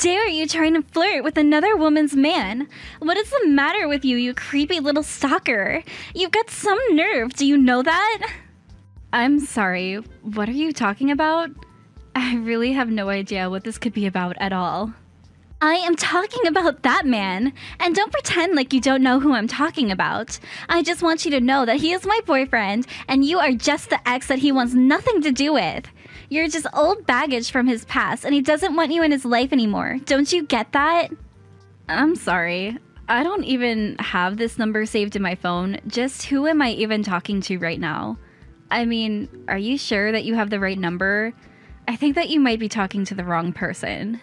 dare you trying to flirt with another woman's man? What is the matter with you, you creepy little stalker? You've got some nerve, do you know that? I'm sorry, what are you talking about? I really have no idea what this could be about at all. I am talking about that man, and don't pretend like you don't know who I'm talking about. I just want you to know that he is my boyfriend, and you are just the ex that he wants nothing to do with. You're just old baggage from his past, and he doesn't want you in his life anymore. Don't you get that? I'm sorry. I don't even have this number saved in my phone. Just who am I even talking to right now? I mean, are you sure that you have the right number? I think that you might be talking to the wrong person.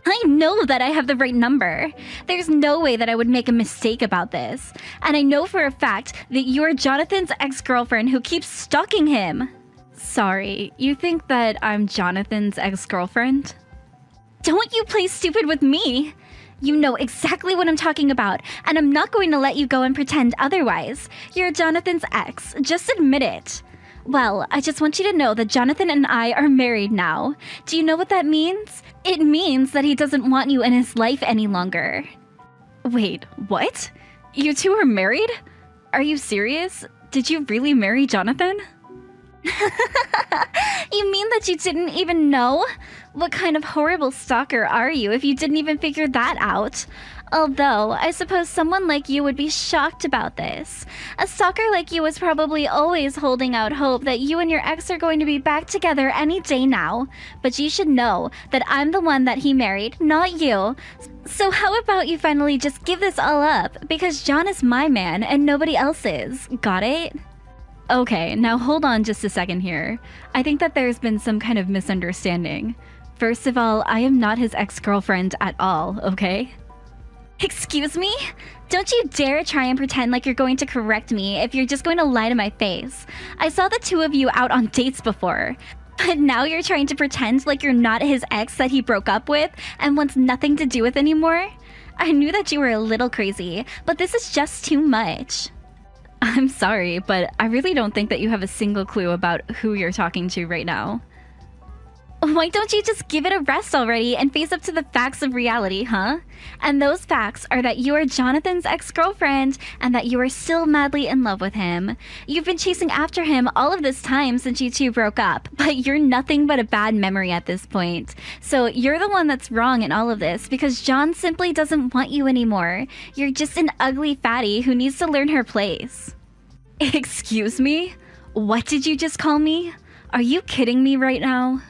I know that I have the right number. There's no way that I would make a mistake about this. And I know for a fact that you're Jonathan's ex-girlfriend who keeps stalking him. Sorry, you think that I'm Jonathan's ex-girlfriend? Don't you play stupid with me! You know exactly what I'm talking about, and I'm not going to let you go and pretend otherwise. You're Jonathan's ex. Just admit it. Well, I just want you to know that Jonathan and I are married now. Do you know what that means? It means that he doesn't want you in his life any longer. Wait, what? You two are married? Are you serious? Did you really marry Jonathan? You mean that you didn't even know? What kind of horrible stalker are you if you didn't even figure that out? Although, I suppose someone like you would be shocked about this. A stalker like you is probably always holding out hope that you and your ex are going to be back together any day now. But you should know that I'm the one that he married, not you. So how about you finally just give this all up? Because John is my man and nobody else's. Got it? Okay, now hold on just a second here. I think that there's been some kind of misunderstanding. First of all, I am not his ex-girlfriend at all, okay? Excuse me? Don't you dare try and pretend like you're going to correct me if you're just going to lie to my face. I saw the two of you out on dates before. But now you're trying to pretend like you're not his ex that he broke up with and wants nothing to do with anymore? I knew that you were a little crazy, but this is just too much. I'm sorry, but I really don't think that you have a single clue about who you're talking to right now. Why don't you just give it a rest already and face up to the facts of reality, huh? And those facts are that you are Jonathan's ex-girlfriend and that you are still madly in love with him. You've been chasing after him all of this time since you two broke up, but you're nothing but a bad memory at this point. So you're the one that's wrong in all of this because John simply doesn't want you anymore. You're just an ugly fatty who needs to learn her place. Excuse me? What did you just call me? Are you kidding me right now?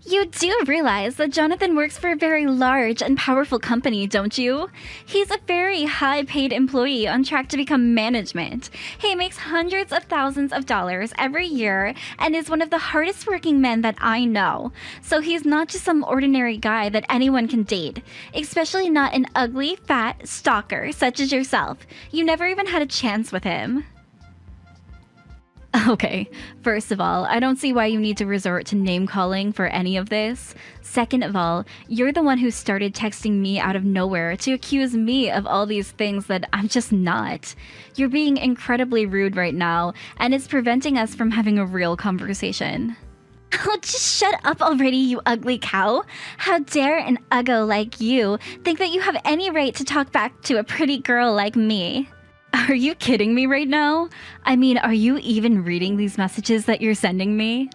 You do realize that Jonathan works for a very large and powerful company, don't you? He's a very high-paid employee on track to become management. He makes hundreds of thousands of dollars every year and is one of the hardest working men that I know. So he's not just some ordinary guy that anyone can date, especially not an ugly, fat stalker such as yourself. You never even had a chance with him. Okay, first of all, I don't see why you need to resort to name-calling for any of this. Second of all, you're the one who started texting me out of nowhere to accuse me of all these things that I'm just not. You're being incredibly rude right now, and it's preventing us from having a real conversation. Oh, just shut up already, you ugly cow. How dare an uggo like you think that you have any right to talk back to a pretty girl like me? Are you kidding me right now? I mean, are you even reading these messages that you're sending me?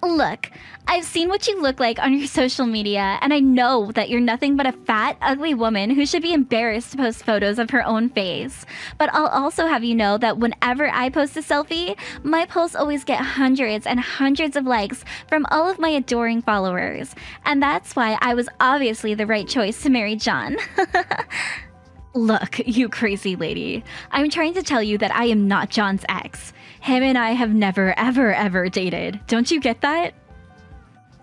Look, I've seen what you look like on your social media, and I know that you're nothing but a fat, ugly woman who should be embarrassed to post photos of her own face. But I'll also have you know that whenever I post a selfie, my posts always get hundreds and hundreds of likes from all of my adoring followers. And that's why I was obviously the right choice to marry John. Look, you crazy lady. I'm trying to tell you that I am not John's ex. Him and I have never, ever dated. Don't you get that?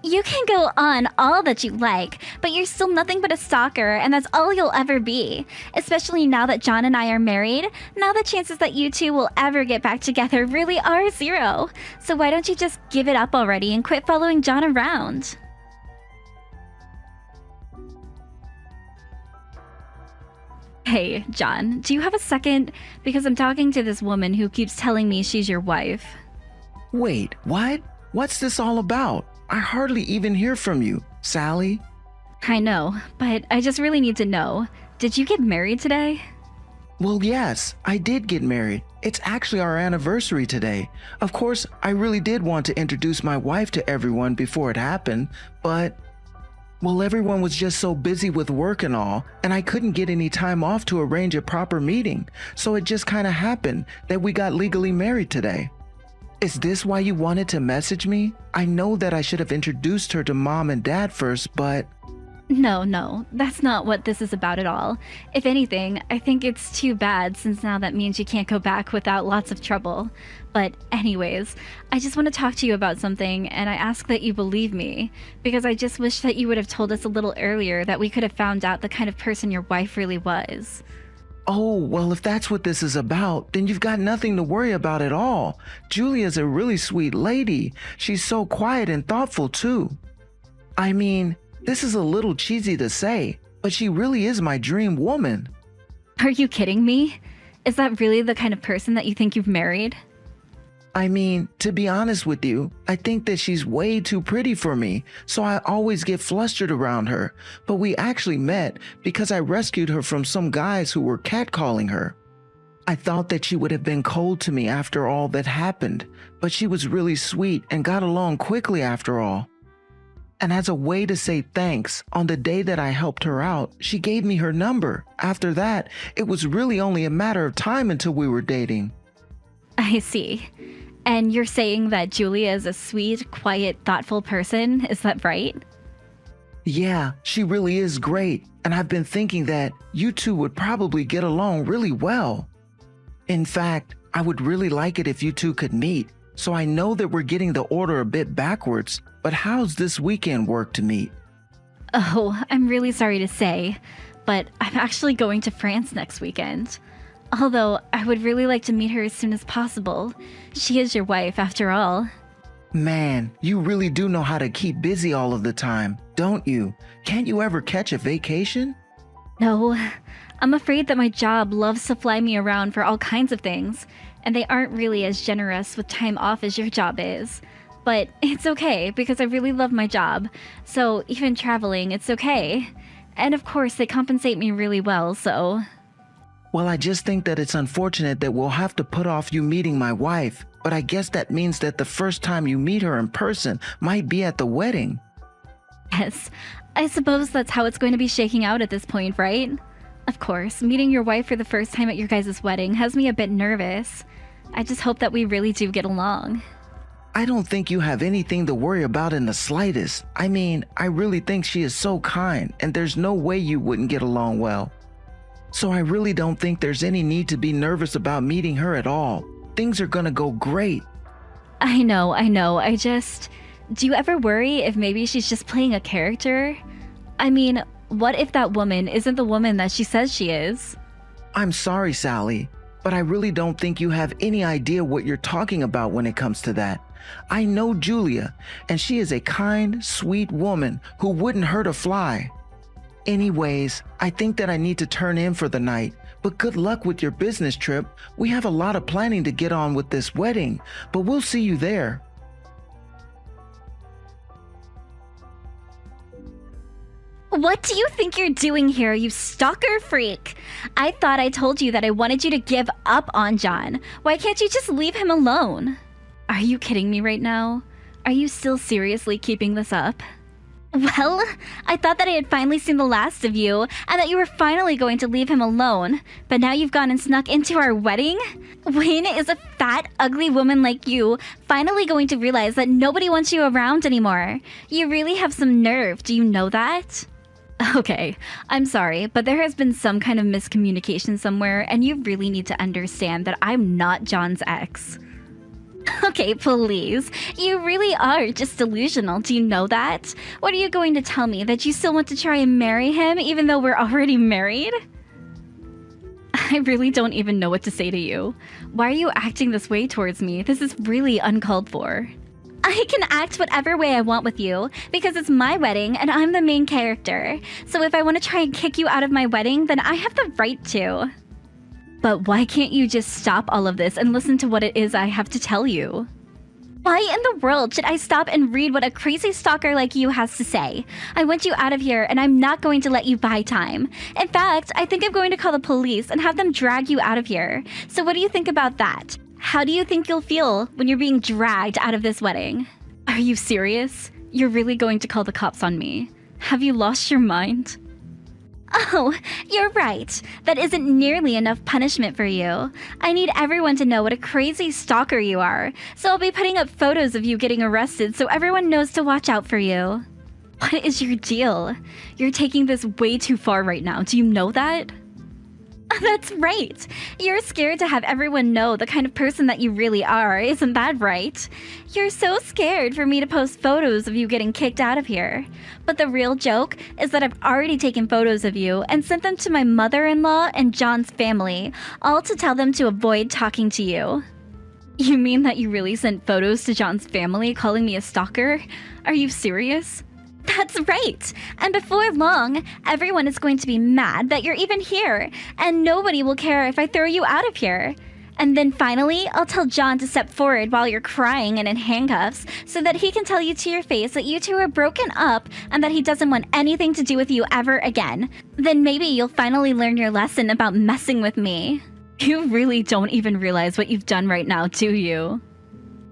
You can go on all that you like, but you're still nothing but a stalker, and that's all you'll ever be. Especially now that John and I are married, now the chances that you two will ever get back together really are zero. So why don't you just give it up already and quit following John around? Hey, John, do you have a second? Because I'm talking to this woman who keeps telling me she's your wife. Wait, what? What's this all about? I hardly even hear from you, Sally. I know, but I just really need to know. Did you get married today? Well, yes, I did get married. It's actually our anniversary today. Of course, I really did want to introduce my wife to everyone before it happened, but well, everyone was just so busy with work and all, and I couldn't get any time off to arrange a proper meeting, so it just kind of happened that we got legally married today. Is this why you wanted to message me? I know that I should have introduced her to mom and dad first, but No, that's not what this is about at all. If anything, I think it's too bad since now that means you can't go back without lots of trouble. But anyways, I just want to talk to you about something and I ask that you believe me because I just wish that you would have told us a little earlier that we could have found out the kind of person your wife really was. oh, well, if that's what this is about, then you've got nothing to worry about at all. Julia's a really sweet lady. She's so quiet and thoughtful too. I mean, this is a little cheesy to say, but she really is my dream woman. Are you kidding me? Is that really the kind of person that you think you've married? I mean, to be honest with you, I think that she's way too pretty for me, so I always get flustered around her. But we actually met because I rescued her from some guys who were catcalling her. I thought that she would have been cold to me after all that happened, but she was really sweet and got along quickly after all. And as a way to say thanks, on the day that I helped her out, she gave me her number. After that, it was really only a matter of time until we were dating. I see. And you're saying that Julia is a sweet, quiet, thoughtful person, is that right? Yeah, she really is great, and I've been thinking that you two would probably get along really well. In fact, I would really like it if you two could meet, so I know that we're getting the order a bit backwards, but how's this weekend work to meet? Oh, I'm really sorry to say, but I'm actually going to France next weekend. Although, I would really like to meet her as soon as possible. She is your wife, after all. Man, you really do know how to keep busy all of the time, don't you? Can't you ever catch a vacation? No, I'm afraid that my job loves to fly me around for all kinds of things, and they aren't really as generous with time off as your job is. But it's okay, because I really love my job, so even traveling, it's okay. And of course, they compensate me really well, so... Well, I just think that it's unfortunate that we'll have to put off you meeting my wife, but I guess that means that the first time you meet her in person might be at the wedding. Yes, I suppose that's how it's going to be shaking out at this point, right? Of course, meeting your wife for the first time at your guys' wedding has me a bit nervous. I just hope that we really do get along. I don't think you have anything to worry about in the slightest. I mean, I really think she is so kind, and there's no way you wouldn't get along well. So I really don't think there's any need to be nervous about meeting her at all. Things are gonna go great. I know, I just... Do you ever worry if maybe she's just playing a character? I mean, what if that woman isn't the woman that she says she is? I'm sorry, Sally, but I really don't think you have any idea what you're talking about when it comes to that. I know Julia, and she is a kind, sweet woman who wouldn't hurt a fly. Anyways, I think that I need to turn in for the night, but good luck with your business trip. We have a lot of planning to get on with this wedding, but we'll see you there. What do you think you're doing here, you stalker freak? I thought I told you that I wanted you to give up on John. Why can't you just leave him alone? Are you kidding me right now? Are you still seriously keeping this up? Well, I thought that I had finally seen the last of you, and that you were finally going to leave him alone. But now you've gone and snuck into our wedding? When is a fat, ugly woman like you finally going to realize that nobody wants you around anymore? You really have some nerve, do you know that? Okay, I'm sorry, but there has been some kind of miscommunication somewhere, and you really need to understand that I'm not John's ex. Okay, please. You really are just delusional, do you know that? What are you going to tell me, that you still want to try and marry him even though we're already married? I really don't even know what to say to you. Why are you acting this way towards me? This is really uncalled for. I can act whatever way I want with you, because it's my wedding and I'm the main character. So if I want to try and kick you out of my wedding, then I have the right to. But why can't you just stop all of this and listen to what it is I have to tell you? Why in the world should I stop and read what a crazy stalker like you has to say? I want you out of here, and I'm not going to let you buy time. In fact, I think I'm going to call the police and have them drag you out of here. So what do you think about that? How do you think you'll feel when you're being dragged out of this wedding? Are you serious? You're really going to call the cops on me? Have you lost your mind? Oh, you're right. That isn't nearly enough punishment for you. I need everyone to know what a crazy stalker you are, so I'll be putting up photos of you getting arrested so everyone knows to watch out for you. What is your deal? You're taking this way too far right now. Do you know that? That's right. You're scared to have everyone know the kind of person that you really are, isn't that right? You're so scared for me to post photos of you getting kicked out of here. But the real joke is that I've already taken photos of you and sent them to my mother-in-law and John's family, all to tell them to avoid talking to you. You mean that you really sent photos to John's family calling me a stalker? Are you serious? That's right! And before long, everyone is going to be mad that you're even here, and nobody will care if I throw you out of here. And then finally, I'll tell John to step forward while you're crying and in handcuffs, so that he can tell you to your face that you two are broken up and that he doesn't want anything to do with you ever again. Then maybe you'll finally learn your lesson about messing with me. You really don't even realize what you've done right now, do you?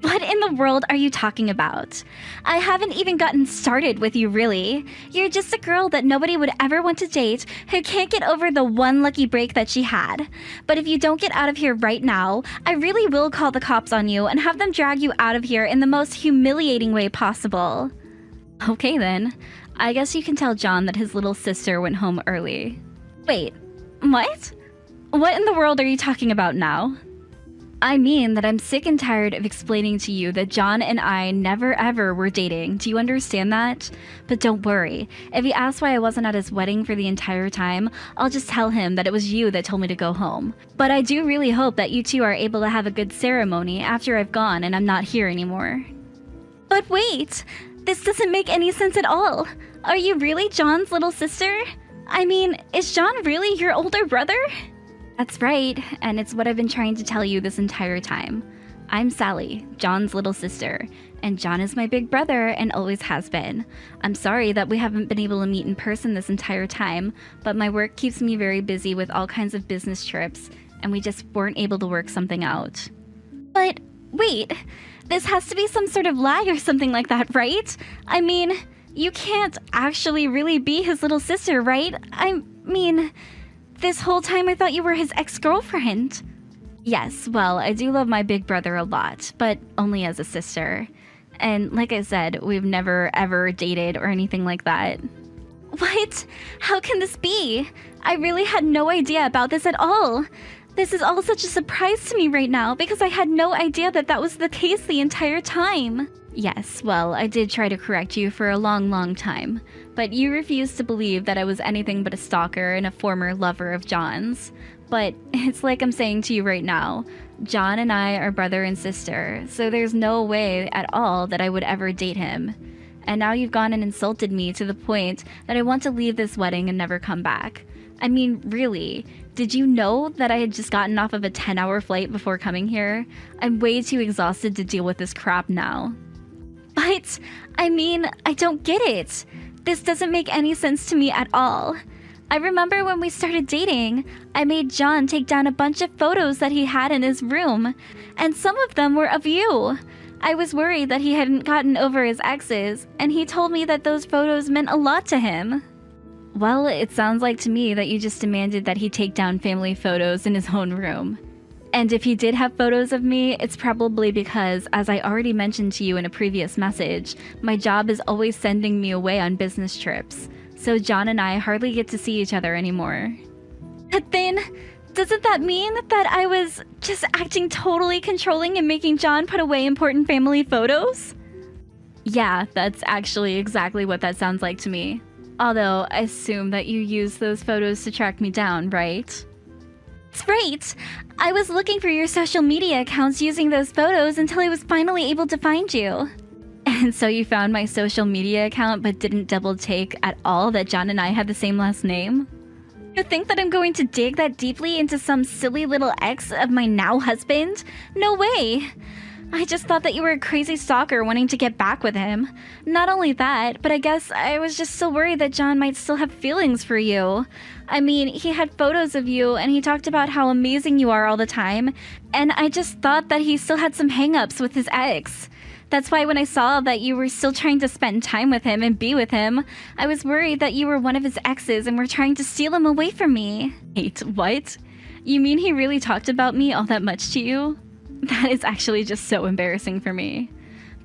What in the world are you talking about? I haven't even gotten started with you, really. You're just a girl that nobody would ever want to date who can't get over the one lucky break that she had. But if you don't get out of here right now, I really will call the cops on you and have them drag you out of here in the most humiliating way possible. Okay then. I guess you can tell John that his little sister went home early. Wait, what? What in the world are you talking about now? I mean that I'm sick and tired of explaining to you that John and I never ever were dating. Do you understand that? But don't worry. If he asks why I wasn't at his wedding for the entire time, I'll just tell him that it was you that told me to go home. But I do really hope that you two are able to have a good ceremony after I've gone and I'm not here anymore. But wait! This doesn't make any sense at all. Are you really John's little sister? I mean, is John really your older brother? That's right, and it's what I've been trying to tell you this entire time. I'm Sally, John's little sister, and John is my big brother and always has been. I'm sorry that we haven't been able to meet in person this entire time, but my work keeps me very busy with all kinds of business trips, and we just weren't able to work something out. But wait, this has to be some sort of lie or something like that, right? I mean, you can't actually really be his little sister, right? I mean, this whole time I thought you were his ex-girlfriend. Yes, well, I do love my big brother a lot, but only as a sister. And like I said, we've never ever dated or anything like that. What? How can this be? I really had no idea about this at all. This is all such a surprise to me right now because I had no idea that that was the case the entire time. Yes, well, I did try to correct you for a long time, but you refused to believe that I was anything but a stalker and a former lover of John's. But it's like I'm saying to you right now, John and I are brother and sister, so there's no way at all that I would ever date him. And now you've gone and insulted me to the point that I want to leave this wedding and never come back. I mean, really, did you know that I had just gotten off of a 10-hour flight before coming here? I'm way too exhausted to deal with this crap now. But, I mean, I don't get it. This doesn't make any sense to me at all. I remember when we started dating, I made John take down a bunch of photos that he had in his room, and some of them were of you. I was worried that he hadn't gotten over his exes, and he told me that those photos meant a lot to him. Well, it sounds like to me that you just demanded that he take down family photos in his own room. And if he did have photos of me, it's probably because, as I already mentioned to you in a previous message, my job is always sending me away on business trips. So John and I hardly get to see each other anymore. But then, doesn't that mean that I was just acting totally controlling and making John put away important family photos? Yeah, that's actually exactly what that sounds like to me. Although, I assume that you used those photos to track me down, right? That's right! I was looking for your social media accounts using those photos until I was finally able to find you. And so you found my social media account but didn't double take at all that John and I had the same last name? You think that I'm going to dig that deeply into some silly little ex of my now husband? No way! I just thought that you were a crazy stalker wanting to get back with him. Not only that, but I guess I was just still worried that John might still have feelings for you. I mean, he had photos of you and he talked about how amazing you are all the time, and I just thought that he still had some hang-ups with his ex. That's why when I saw that you were still trying to spend time with him and be with him, I was worried that you were one of his exes and were trying to steal him away from me. Wait, what? You mean he really talked about me all that much to you? That is actually just so embarrassing for me.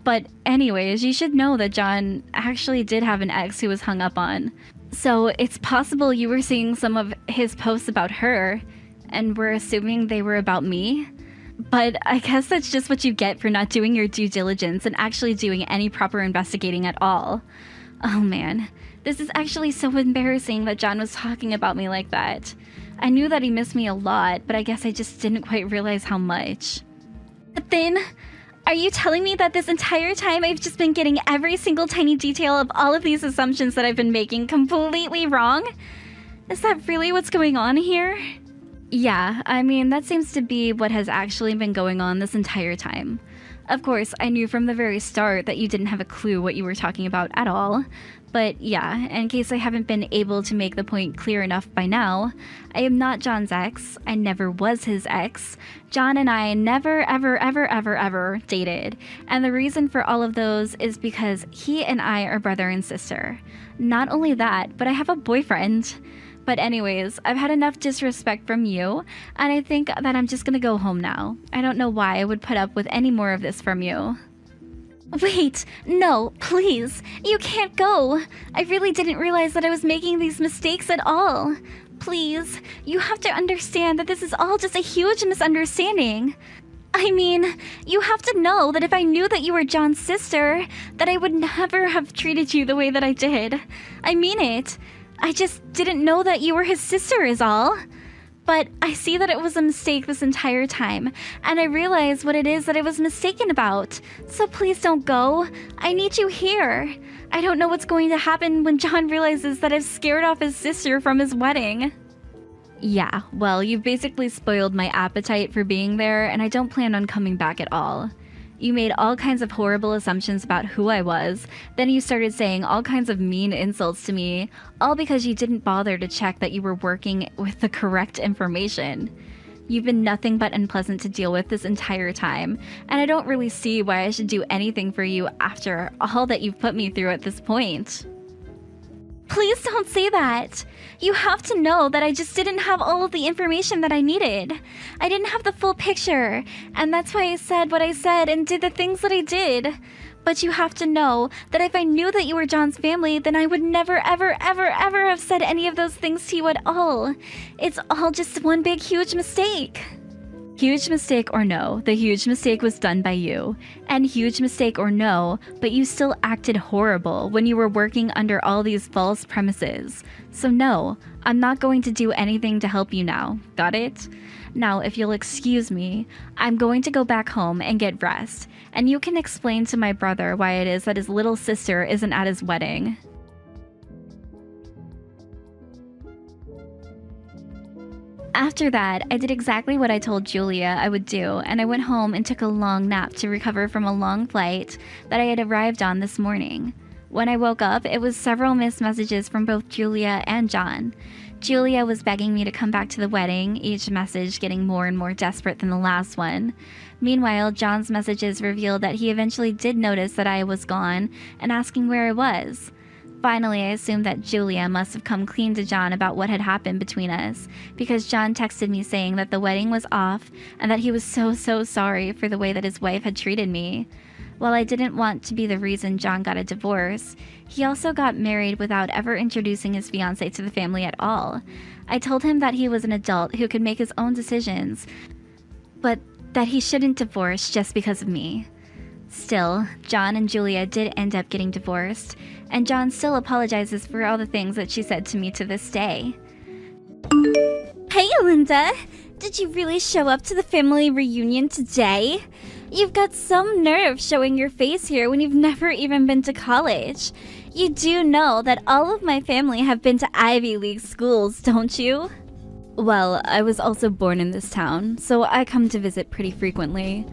But anyways, you should know that John actually did have an ex who was hung up on. So it's possible you were seeing some of his posts about her, and were assuming they were about me? But I guess that's just what you get for not doing your due diligence and actually doing any proper investigating at all. Oh man, this is actually so embarrassing that John was talking about me like that. I knew that he missed me a lot, but I guess I just didn't quite realize how much. But then, are you telling me that this entire time I've just been getting every single tiny detail of all of these assumptions that I've been making completely wrong? Is that really what's going on here? Yeah, I mean, that seems to be what has actually been going on this entire time. Of course, I knew from the very start that you didn't have a clue what you were talking about at all. But yeah, in case I haven't been able to make the point clear enough by now, I am not John's ex. I never was his ex. John and I never, ever dated. And the reason for all of those is because he and I are brother and sister. Not only that, but I have a boyfriend. But anyways, I've had enough disrespect from you, and I think that I'm just gonna go home now. I don't know why I would put up with any more of this from you. Wait, no, please. You can't go. I really didn't realize that I was making these mistakes at all. Please, you have to understand that this is all just a huge misunderstanding. I mean, you have to know that if I knew that you were John's sister, that I would never have treated you the way that I did. I mean it. I just didn't know that you were his sister is all. But I see that it was a mistake this entire time, and I realize what it is that I was mistaken about. So please don't go. I need you here. I don't know what's going to happen when John realizes that I've scared off his sister from his wedding. Yeah, well, you've basically spoiled my appetite for being there, and I don't plan on coming back at all. You made all kinds of horrible assumptions about who I was, then you started saying all kinds of mean insults to me, all because you didn't bother to check that you were working with the correct information. You've been nothing but unpleasant to deal with this entire time, and I don't really see why I should do anything for you after all that you've put me through at this point. Please don't say that. You have to know that I just didn't have all of the information that I needed. I didn't have the full picture, and that's why I said what I said and did the things that I did. But you have to know that if I knew that you were John's family, then I would never, ever have said any of those things to you at all. It's all just one big, huge mistake. Huge mistake or no, the huge mistake was done by you. And huge mistake or no, but you still acted horrible when you were working under all these false premises. So no, I'm not going to do anything to help you now. Got it? Now, if you'll excuse me, I'm going to go back home and get rest. And you can explain to my brother why it is that his little sister isn't at his wedding. After that, I did exactly what I told Julia I would do, and I went home and took a long nap to recover from a long flight that I had arrived on this morning. When I woke up, it was several missed messages from both Julia and John. Julia was begging me to come back to the wedding, each message getting more and more desperate than the last one. Meanwhile, John's messages revealed that he eventually did notice that I was gone and asking where I was. Finally, I assumed that Julia must have come clean to John about what had happened between us, because John texted me saying that the wedding was off and that he was so sorry for the way that his wife had treated me. While I didn't want to be the reason John got a divorce, he also got married without ever introducing his fiancé to the family at all. I told him that he was an adult who could make his own decisions, but that he shouldn't divorce just because of me. Still, John and Julia did end up getting divorced, and John still apologizes for all the things that she said to me to this day. Hey, Linda! Did you really show up to the family reunion today? You've got some nerve showing your face here when you've never even been to college. You do know that all of my family have been to Ivy League schools, don't you? Well, I was also born in this town, so I come to visit pretty frequently.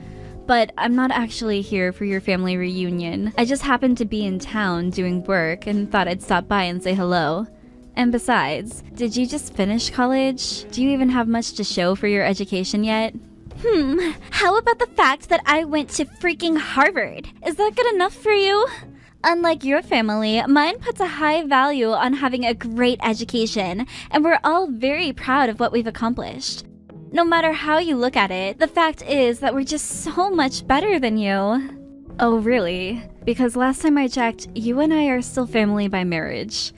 But I'm not actually here for your family reunion. I just happened to be in town doing work and thought I'd stop by and say hello. And besides, did you just finish college? Do you even have much to show for your education yet? How about the fact that I went to freaking Harvard? Is that good enough for you? Unlike your family, mine puts a high value on having a great education, and we're all very proud of what we've accomplished. No matter how you look at it, the fact is that we're just so much better than you. Oh, really? Because last time I checked, you and I are still family by marriage.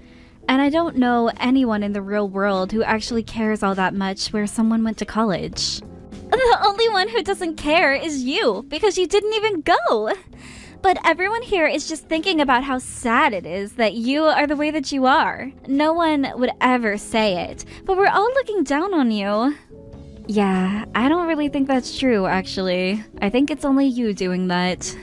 And I don't know anyone in the real world who actually cares all that much where someone went to college. The only one who doesn't care is you, because you didn't even go. But everyone here is just thinking about how sad it is that you are the way that you are. No one would ever say it, but we're all looking down on you. Yeah, I don't really think that's true, actually. I think it's only you doing that.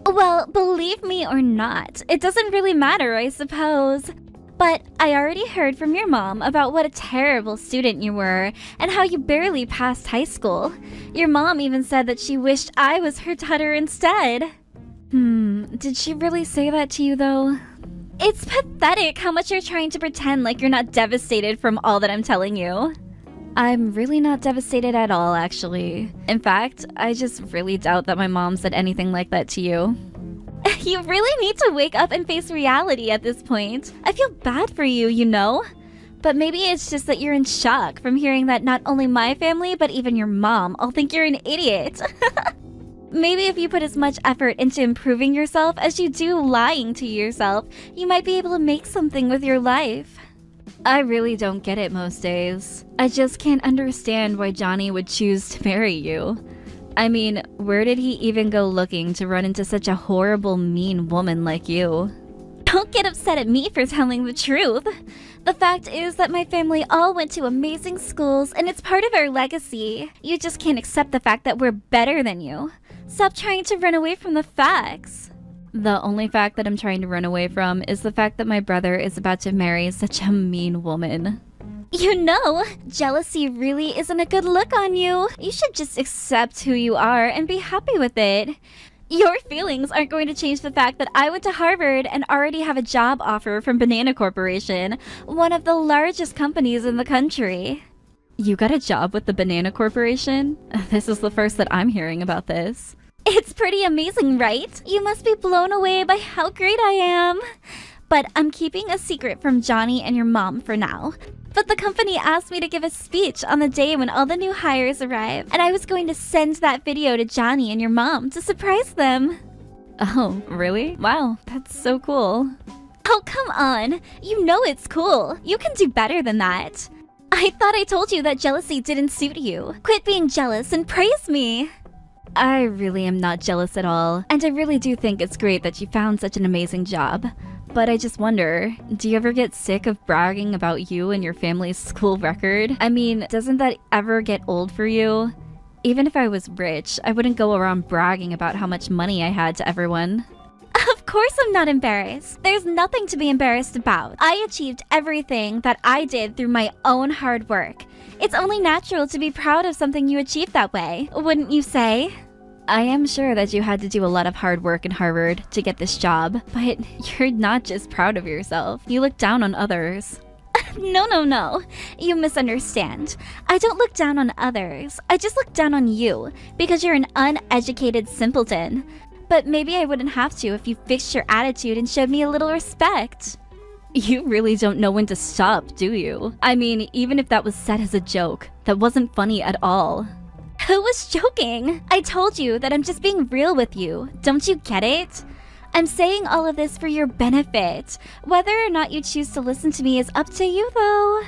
Well, believe me or not, it doesn't really matter, I suppose. But I already heard from your mom about what a terrible student you were and how you barely passed high school. Your mom even said that she wished I was her daughter instead. Did she really say that to you though? It's pathetic how much you're trying to pretend like you're not devastated from all that I'm telling you. I'm really not devastated at all, actually. In fact, I just really doubt that my mom said anything like that to you. You really need to wake up and face reality at this point. I feel bad for you, you know? But maybe it's just that you're in shock from hearing that not only my family, but even your mom all think you're an idiot. Maybe if you put as much effort into improving yourself as you do lying to yourself, you might be able to make something with your life. I really don't get it most days. I just can't understand why Johnny would choose to marry you. I mean, where did he even go looking to run into such a horrible, mean woman like you? Don't get upset at me for telling the truth. The fact is that my family all went to amazing schools and it's part of our legacy. You just can't accept the fact that we're better than you. Stop trying to run away from the facts. The only fact that I'm trying to run away from is the fact that my brother is about to marry such a mean woman. You know, jealousy really isn't a good look on you. You should just accept who you are and be happy with it. Your feelings aren't going to change the fact that I went to Harvard and already have a job offer from Banana Corporation, one of the largest companies in the country. You got a job with the Banana Corporation? This is the first that I'm hearing about this. It's pretty amazing, right? You must be blown away by how great I am. But I'm keeping a secret from Johnny and your mom for now. But the company asked me to give a speech on the day when all the new hires arrive, and I was going to send that video to Johnny and your mom to surprise them. Oh, really? Wow, that's so cool. Oh, come on. You know it's cool. You can do better than that. I thought I told you that jealousy didn't suit you. Quit being jealous and praise me. I really am not jealous at all, and I really do think it's great that you found such an amazing job. But I just wonder, do you ever get sick of bragging about you and your family's school record? I mean, doesn't that ever get old for you? Even if I was rich, I wouldn't go around bragging about how much money I had to everyone. Of course I'm not embarrassed. There's nothing to be embarrassed about. I achieved everything that I did through my own hard work. It's only natural to be proud of something you achieved that way, wouldn't you say? I am sure that you had to do a lot of hard work in Harvard to get this job, but you're not just proud of yourself. You look down on others. No. You misunderstand. I don't look down on others. I just look down on you because you're an uneducated simpleton. But maybe I wouldn't have to if you fixed your attitude and showed me a little respect. You really don't know when to stop, do you? I mean, even if that was said as a joke, that wasn't funny at all. Who was joking? I told you that I'm just being real with you. Don't you get it? I'm saying all of this for your benefit. Whether or not you choose to listen to me is up to you, though.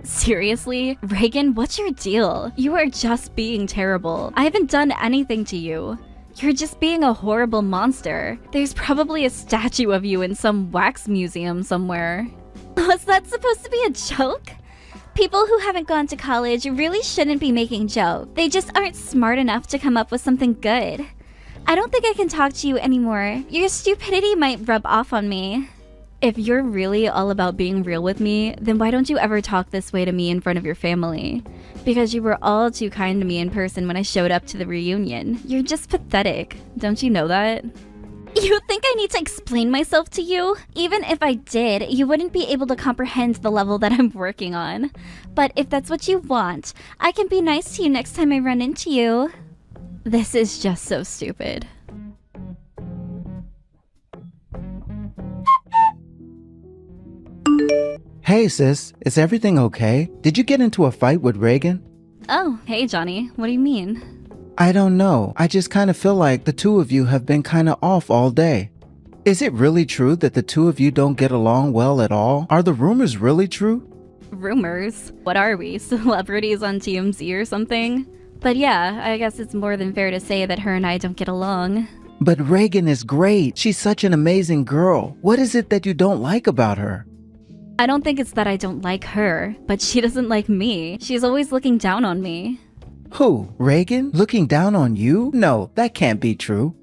Seriously? Reagan, what's your deal? You are just being terrible. I haven't done anything to you. You're just being a horrible monster. There's probably a statue of you in some wax museum somewhere. Was that supposed to be a joke? People who haven't gone to college really shouldn't be making jokes. They just aren't smart enough to come up with something good. I don't think I can talk to you anymore. Your stupidity might rub off on me. If you're really all about being real with me, then why don't you ever talk this way to me in front of your family? Because you were all too kind to me in person when I showed up to the reunion. You're just pathetic. Don't you know that? You think I need to explain myself to you? Even if I did, you wouldn't be able to comprehend the level that I'm working on. But if that's what you want, I can be nice to you next time I run into you. This is just so stupid. Hey sis, is everything okay? Did you get into a fight with Reagan? Oh, hey Johnny, what do you mean? I don't know. I just kind of feel like the two of you have been kind of off all day. Is it really true that the two of you don't get along well at all? Are the rumors really true? Rumors? What are we, celebrities on TMZ or something? But yeah, I guess it's more than fair to say that her and I don't get along. But Reagan is great. She's such an amazing girl. What is it that you don't like about her? I don't think it's that I don't like her, but she doesn't like me. She's always looking down on me. Who? Reagan? Looking down on you? No, that can't be true.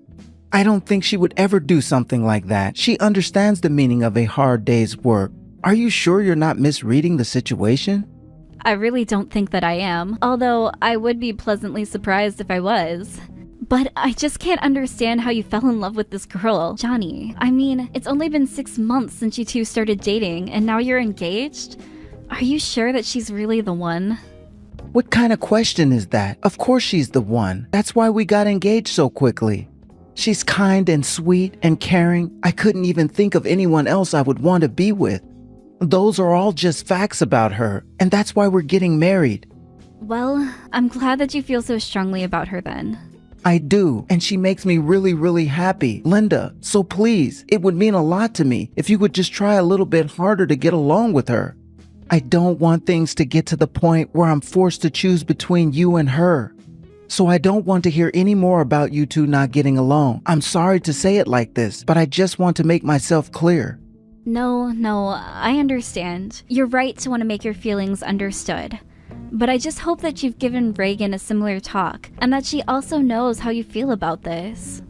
I don't think she would ever do something like that. She understands the meaning of a hard day's work. Are you sure you're not misreading the situation? I really don't think that I am, although I would be pleasantly surprised if I was. But I just can't understand how you fell in love with this girl, Johnny. I mean, it's only been 6 months since you two started dating, and now you're engaged? Are you sure that she's really the one? What kind of question is that? Of course she's the one. That's why we got engaged so quickly. She's kind and sweet and caring. I couldn't even think of anyone else I would want to be with. Those are all just facts about her, and that's why we're getting married. Well, I'm glad that you feel so strongly about her then. I do, and she makes me really, really happy. Linda, so please, it would mean a lot to me if you would just try a little bit harder to get along with her. I don't want things to get to the point where I'm forced to choose between you and her. So I don't want to hear any more about you two not getting along. I'm sorry to say it like this, but I just want to make myself clear. No, I understand. You're right to want to make your feelings understood. But I just hope that you've given Reagan a similar talk, and that she also knows how you feel about this.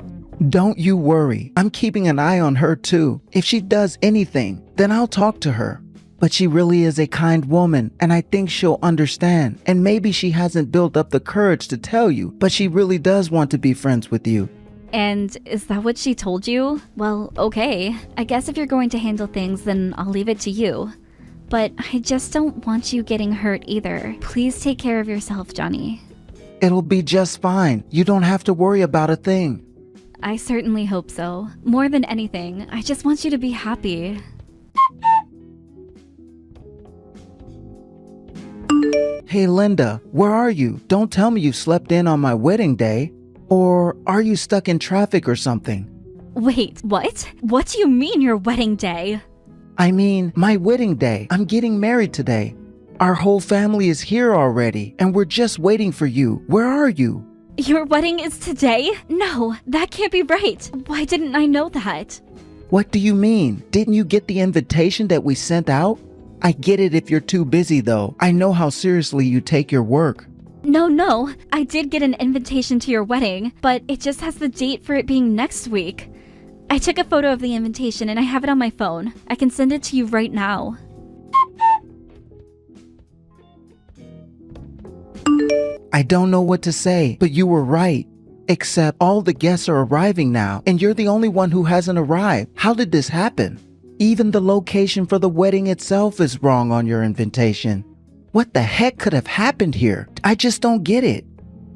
Don't you worry. I'm keeping an eye on her too. If she does anything, then I'll talk to her. But she really is a kind woman, and I think she'll understand. And maybe she hasn't built up the courage to tell you, but she really does want to be friends with you. And is that what she told you? Well, okay. I guess if you're going to handle things, then I'll leave it to you. But I just don't want you getting hurt either. Please take care of yourself, Johnny. It'll be just fine. You don't have to worry about a thing. I certainly hope so. More than anything, I just want you to be happy. Hey Linda, where are you? Don't tell me you slept in on my wedding day. Or are you stuck in traffic or something? Wait, what? What do you mean your wedding day? I mean, my wedding day. I'm getting married today. Our whole family is here already, and we're just waiting for you. Where are you? Your wedding is today? No, that can't be right. Why didn't I know that? What do you mean? Didn't you get the invitation that we sent out? I get it if you're too busy though. I know how seriously you take your work. No, I did get an invitation to your wedding, but it just has the date for it being next week. I took a photo of the invitation and I have it on my phone. I can send it to you right now. I don't know what to say, but you were right. Except all the guests are arriving now, and you're the only one who hasn't arrived. How did this happen? Even the location for the wedding itself is wrong on your invitation. What the heck could have happened here? I just don't get it.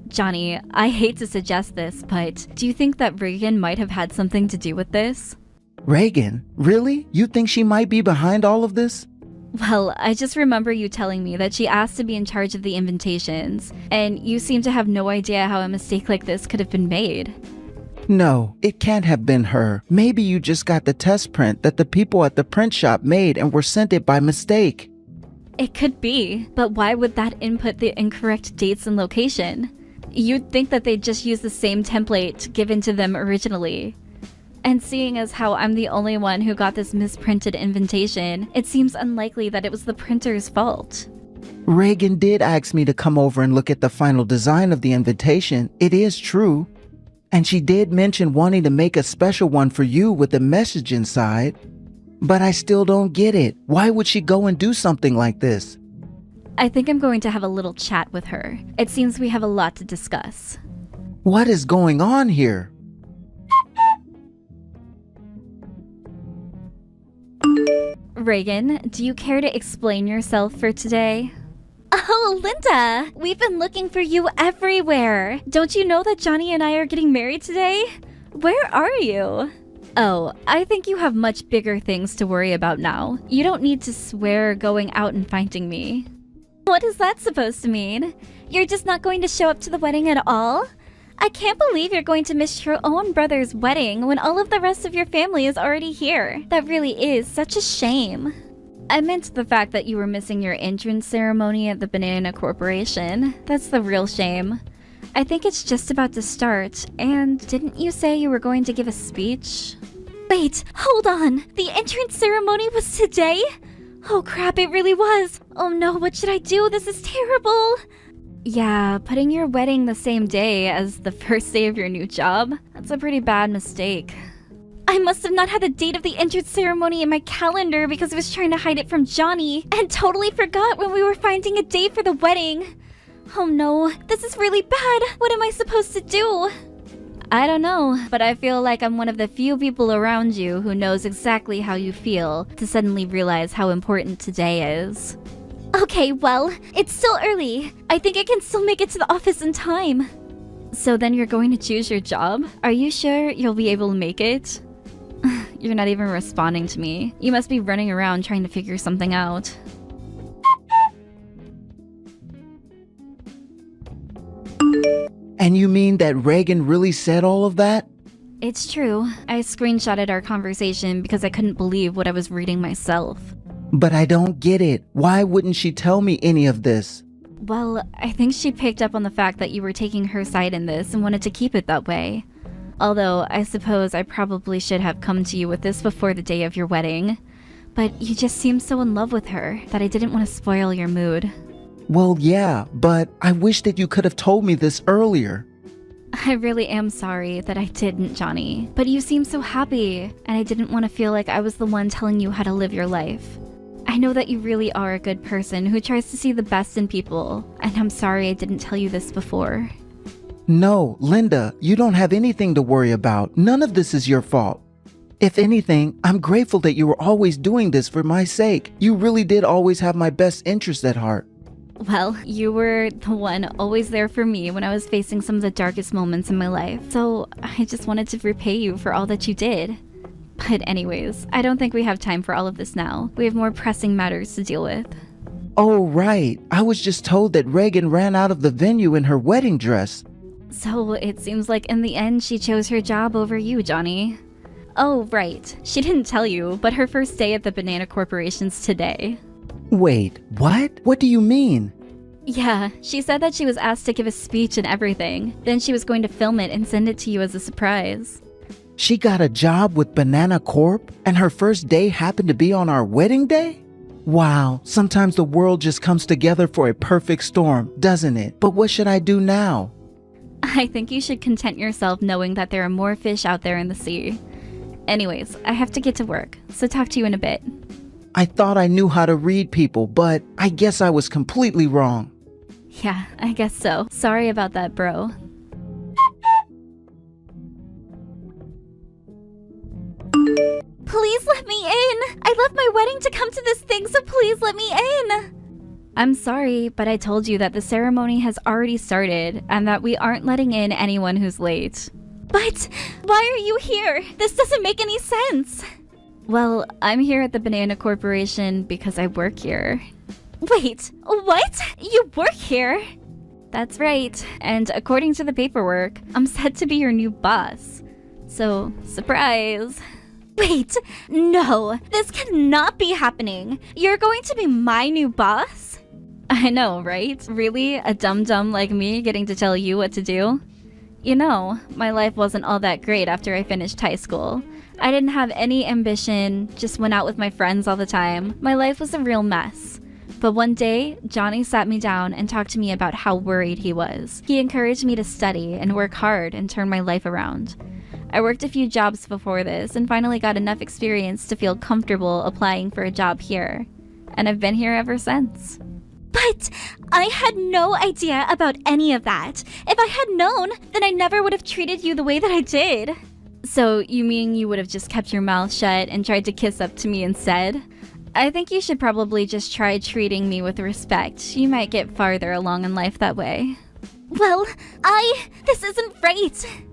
Johnny, I hate to suggest this, but do you think that Reagan might have had something to do with this? Reagan? Really? You think she might be behind all of this? Well, I just remember you telling me that she asked to be in charge of the invitations, and you seem to have no idea how a mistake like this could have been made. No, it can't have been her. Maybe you just got the test print that the people at the print shop made and were sent it by mistake. It could be, but why would that input the incorrect dates and location? You'd think that they'd just use the same template given to them originally. And seeing as how I'm the only one who got this misprinted invitation, it seems unlikely that it was the printer's fault. Reagan did ask me to come over and look at the final design of the invitation. It is true. And she did mention wanting to make a special one for you with a message inside. But I still don't get it. Why would she go and do something like this? I think I'm going to have a little chat with her. It seems we have a lot to discuss. What is going on here? Reagan, do you care to explain yourself for today? Oh, Linda! We've been looking for you everywhere! Don't you know that Johnny and I are getting married today? Where are you? Oh, I think you have much bigger things to worry about now. You don't need to swear going out and finding me. What is that supposed to mean? You're just not going to show up to the wedding at all? I can't believe you're going to miss your own brother's wedding when all of the rest of your family is already here. That really is such a shame. I meant the fact that you were missing your entrance ceremony at the Banana Corporation. That's the real shame. I think it's just about to start, and didn't you say you were going to give a speech? Wait, hold on! The entrance ceremony was today? Oh crap, it really was! Oh no, what should I do? This is terrible! Yeah, putting your wedding the same day as the first day of your new job? That's a pretty bad mistake. I must have not had the date of the entrance ceremony in my calendar because I was trying to hide it from Johnny, and totally forgot when we were finding a date for the wedding. Oh no, this is really bad. What am I supposed to do? I don't know, but I feel like I'm one of the few people around you who knows exactly how you feel to suddenly realize how important today is. Okay, well, it's still early. I think I can still make it to the office in time. So then you're going to choose your job? Are you sure you'll be able to make it? You're not even responding to me. You must be running around trying to figure something out. And you mean that Reagan really said all of that? It's true. I screenshotted our conversation because I couldn't believe what I was reading myself. But I don't get it. Why wouldn't she tell me any of this? Well, I think she picked up on the fact that you were taking her side in this and wanted to keep it that way. Although, I suppose I probably should have come to you with this before the day of your wedding. But you just seemed so in love with her that I didn't want to spoil your mood. Well, yeah, but I wish that you could have told me this earlier. I really am sorry that I didn't, Johnny. But you seem so happy, and I didn't want to feel like I was the one telling you how to live your life. I know that you really are a good person who tries to see the best in people, and I'm sorry I didn't tell you this before. No, Linda, you don't have anything to worry about. None of this is your fault. If anything, I'm grateful that you were always doing this for my sake. You really did always have my best interest at heart. Well, you were the one always there for me when I was facing some of the darkest moments in my life, so I just wanted to repay you for all that you did. But anyways, I don't think we have time for all of this now. We have more pressing matters to deal with. Oh, right. I was just told that Reagan ran out of the venue in her wedding dress. So it seems like in the end she chose her job over you, Johnny. Oh, right. She didn't tell you, but her first day at the Banana Corporation's today. Wait, what? What do you mean? Yeah, she said that she was asked to give a speech and everything. Then she was going to film it and send it to you as a surprise. She got a job with Banana Corp, and her first day happened to be on our wedding day? Wow, sometimes the world just comes together for a perfect storm, doesn't it? But what should I do now? I think you should content yourself knowing that there are more fish out there in the sea. Anyways, I have to get to work, so talk to you in a bit. I thought I knew how to read people, but I guess I was completely wrong. Yeah, I guess so. Sorry about that, bro. Please let me in! I left my wedding to come to this thing, so please let me in! I'm sorry, but I told you that the ceremony has already started and that we aren't letting in anyone who's late. But why are you here? This doesn't make any sense. Well, I'm here at the Banana Corporation because I work here. Wait, what? You work here? That's right, and according to the paperwork, I'm set to be your new boss. So, surprise. Wait, no, this cannot be happening. You're going to be my new boss? I know, right? Really? A dum-dum like me getting to tell you what to do? You know, my life wasn't all that great after I finished high school. I didn't have any ambition, just went out with my friends all the time. My life was a real mess. But one day, Johnny sat me down and talked to me about how worried he was. He encouraged me to study and work hard and turn my life around. I worked a few jobs before this and finally got enough experience to feel comfortable applying for a job here. And I've been here ever since. But I had no idea about any of that. If I had known, then I never would have treated you the way that I did. So you mean you would have just kept your mouth shut and tried to kiss up to me instead? I think you should probably just try treating me with respect. You might get farther along in life that way. Well, this isn't right.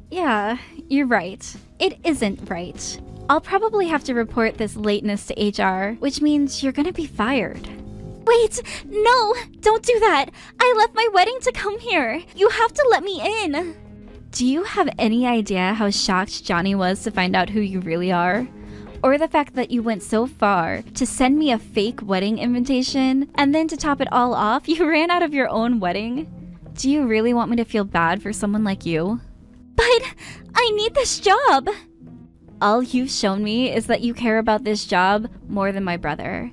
Yeah, you're right. It isn't right. I'll probably have to report this lateness to HR, which means you're gonna be fired. Wait, no, don't do that. I left my wedding to come here. You have to let me in. Do you have any idea how shocked Johnny was to find out who you really are? Or the fact that you went so far to send me a fake wedding invitation, and then to top it all off, you ran out of your own wedding? Do you really want me to feel bad for someone like you? But I need this job. All you've shown me is that you care about this job more than my brother.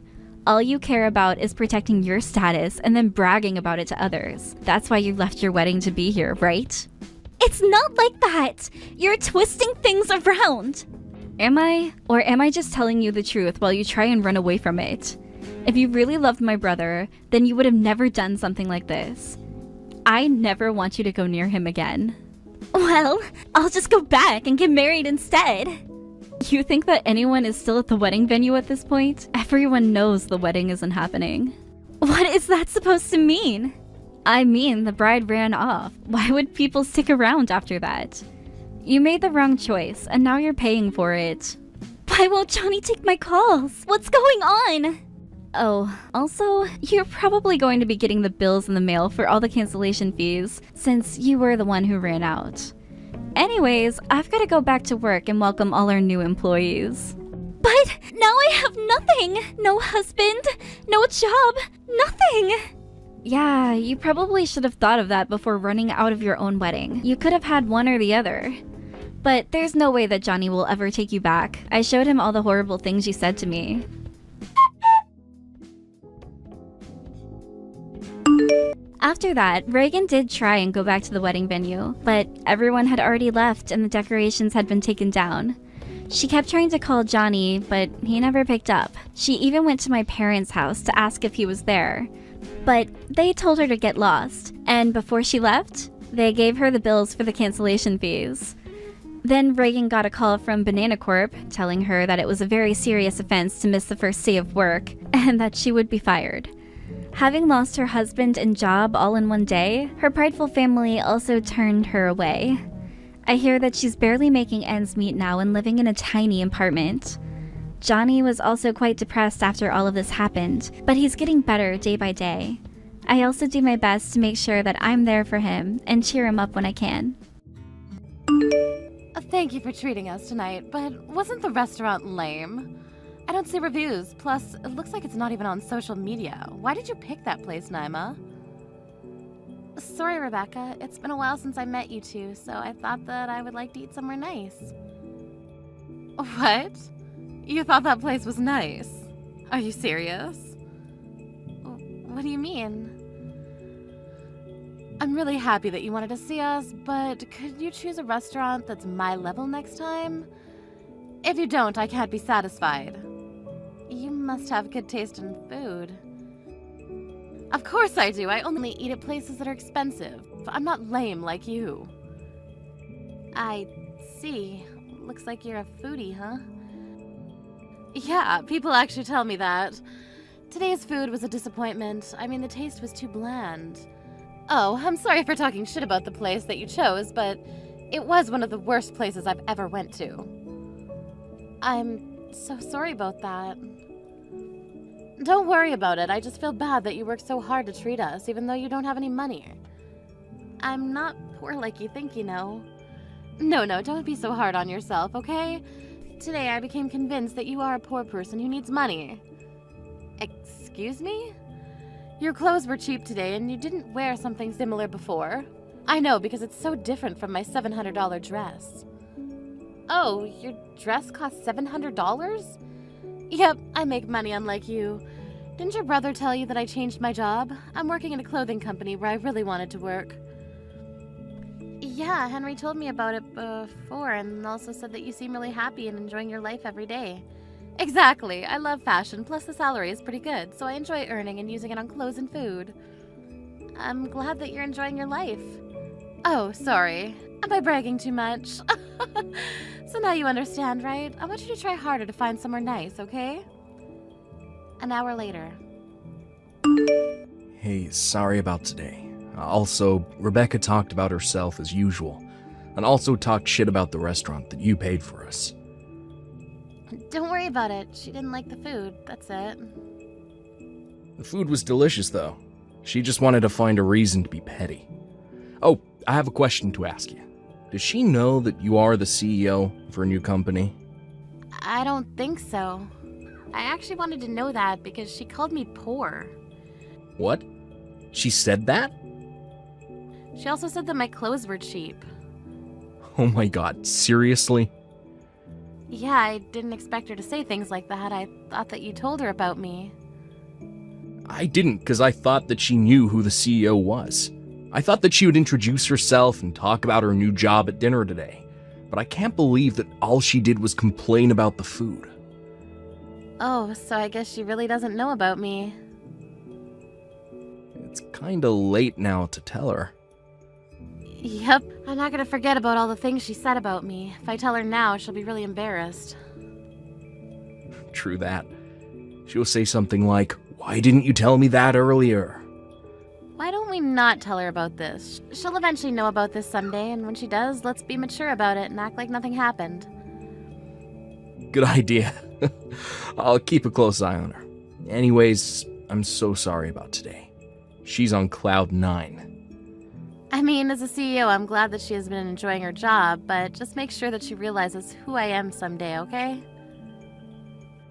All you care about is protecting your status and then bragging about it to others. That's why you left your wedding to be here, right? It's not like that. You're twisting things around. Am I? Or am I just telling you the truth while you try and run away from it? If you really loved my brother, then you would have never done something like this. I never want you to go near him again. Well, I'll just go back and get married instead. You think that anyone is still at the wedding venue at this point? Everyone knows the wedding isn't happening. What is that supposed to mean? I mean, the bride ran off. Why would people stick around after that? You made the wrong choice, and now you're paying for it. Why won't Johnny take my calls? What's going on? Oh, also, you're probably going to be getting the bills in the mail for all the cancellation fees, since you were the one who ran out. Anyways, I've got to go back to work and welcome all our new employees. But now I have nothing. No husband, no job, nothing. Yeah, you probably should have thought of that before running out of your own wedding. You could have had one or the other. But there's no way that Johnny will ever take you back. I showed him all the horrible things you said to me. After that, Reagan did try and go back to the wedding venue, but everyone had already left and the decorations had been taken down. She kept trying to call Johnny, but he never picked up. She even went to my parents' house to ask if he was there, but they told her to get lost, and before she left, they gave her the bills for the cancellation fees. Then Reagan got a call from Banana Corp telling her that it was a very serious offense to miss the first day of work and that she would be fired. Having lost her husband and job all in one day, her prideful family also turned her away. I hear that she's barely making ends meet now and living in a tiny apartment. Johnny was also quite depressed after all of this happened, but he's getting better day by day. I also do my best to make sure that I'm there for him and cheer him up when I can. Thank you for treating us tonight, but wasn't the restaurant lame? I don't see reviews, plus it looks like it's not even on social media. Why did you pick that place, Naima? Sorry, Rebecca. It's been a while since I met you two, so I thought that I would like to eat somewhere nice. What? You thought that place was nice? Are you serious? What do you mean? I'm really happy that you wanted to see us, but could you choose a restaurant that's my level next time? If you don't, I can't be satisfied. You must have good taste in food. Of course I do. I only eat at places that are expensive. I'm not lame like you. I see. Looks like you're a foodie, huh? Yeah, people actually tell me that. Today's food was a disappointment. I mean, the taste was too bland. Oh, I'm sorry for talking shit about the place that you chose, but it was one of the worst places I've ever went to. I'm so sorry about that. Don't worry about it. I just feel bad that you work so hard to treat us, even though you don't have any money. I'm not poor like you think, you know. No, don't be so hard on yourself, okay? Today I became convinced that you are a poor person who needs money. Excuse me? Your clothes were cheap today and you didn't wear something similar before. I know, because it's so different from my $700 dress. Oh, your dress cost $700? Yep, I make money unlike you. Didn't your brother tell you that I changed my job? I'm working in a clothing company where I really wanted to work. Yeah, Henry told me about it before and also said that you seem really happy and enjoying your life every day. Exactly. I love fashion, plus the salary is pretty good, so I enjoy earning and using it on clothes and food. I'm glad that you're enjoying your life. Oh, sorry. Am I bragging too much? So now you understand, right? I want you to try harder to find somewhere nice, okay? An hour later. Hey, sorry about today. Also, Rebecca talked about herself as usual, and also talked shit about the restaurant that you paid for us. Don't worry about it. She didn't like the food. That's it. The food was delicious, though. She just wanted to find a reason to be petty. Oh, I have a question to ask you. Does she know that you are the CEO for a new company? I don't think so. I actually wanted to know that because she called me poor. What? She said that? She also said that my clothes were cheap. Oh my god, seriously? Yeah, I didn't expect her to say things like that. I thought that you told her about me. I didn't, because I thought that she knew who the CEO was. I thought that she would introduce herself and talk about her new job at dinner today. But I can't believe that all she did was complain about the food. Oh, so I guess she really doesn't know about me. It's kinda late now to tell her. Yep, I'm not gonna forget about all the things she said about me. If I tell her now, she'll be really embarrassed. True that. She'll say something like, "Why didn't you tell me that earlier?" Why don't we not tell her about this? She'll eventually know about this someday, and when she does, let's be mature about it and act like nothing happened. Good idea. I'll keep a close eye on her. Anyways, I'm so sorry about today. She's on cloud 9. I mean, as a CEO, I'm glad that she has been enjoying her job, but just make sure that she realizes who I am someday, okay?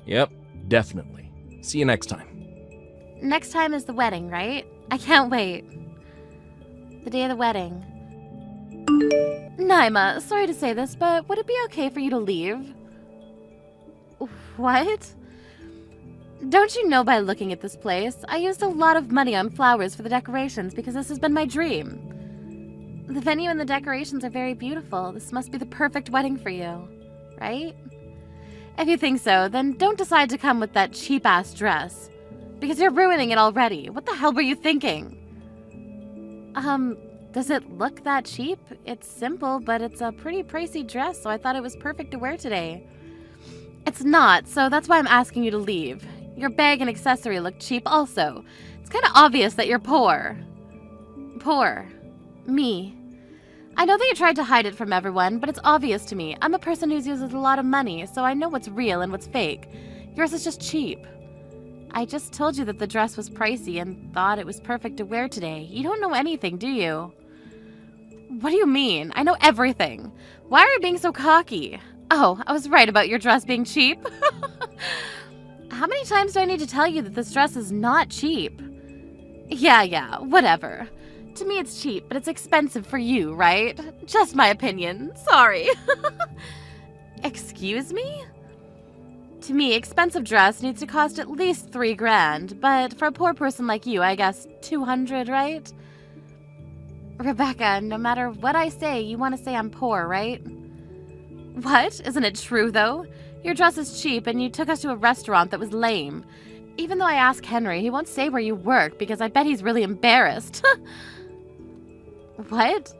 Yep, definitely. See you next time. Next time is the wedding, right? I can't wait. The day of the wedding. Naima, sorry to say this, but would it be okay for you to leave? What? Don't you know by looking at this place, I used a lot of money on flowers for the decorations because this has been my dream. The venue and the decorations are very beautiful. This must be the perfect wedding for you, right? If you think so, then don't decide to come with that cheap-ass dress. Because you're ruining it already. What the hell were you thinking? Does it look that cheap? It's simple, but it's a pretty pricey dress, so I thought it was perfect to wear today. It's not, so that's why I'm asking you to leave. Your bag and accessory look cheap also. It's kind of obvious that you're poor. Poor. Me. I know that you tried to hide it from everyone, but it's obvious to me. I'm a person who uses a lot of money, so I know what's real and what's fake. Yours is just cheap. I just told you that the dress was pricey and thought it was perfect to wear today. You don't know anything, do you? What do you mean? I know everything. Why are you being so cocky? Oh, I was right about your dress being cheap. How many times do I need to tell you that this dress is not cheap? Yeah, whatever. To me it's cheap, but it's expensive for you, right? Just my opinion. Sorry. Excuse me? To me, expensive dress needs to cost at least $3,000, but for a poor person like you, I guess 200, right? Rebecca, no matter what I say, you want to say I'm poor, right? What? Isn't it true, though? Your dress is cheap, and you took us to a restaurant that was lame. Even though I asked Henry, he won't say where you work, because I bet he's really embarrassed. What?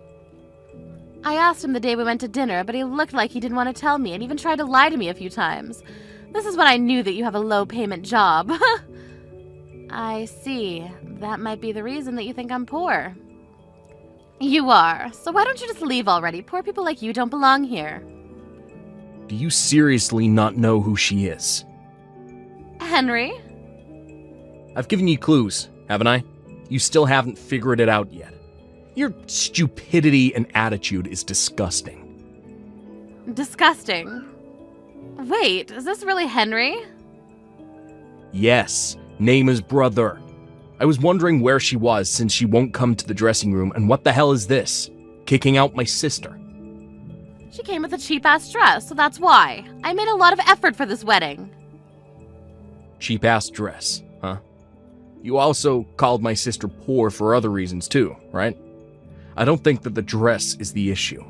I asked him the day we went to dinner, but he looked like he didn't want to tell me, and even tried to lie to me a few times. This is when I knew that you have a low-payment job. I see. That might be the reason that you think I'm poor. You are. So why don't you just leave already? Poor people like you don't belong here. Do you seriously not know who she is? Henry? I've given you clues, haven't I? You still haven't figured it out yet. Your stupidity and attitude is disgusting. Disgusting. Wait, is this really Henry? Yes, name is brother. I was wondering where she was since she won't come to the dressing room, and what the hell is this? Kicking out my sister. She came with a cheap-ass dress, so that's why. I made a lot of effort for this wedding. Cheap-ass dress, huh? You also called my sister poor for other reasons too, right? I don't think that the dress is the issue.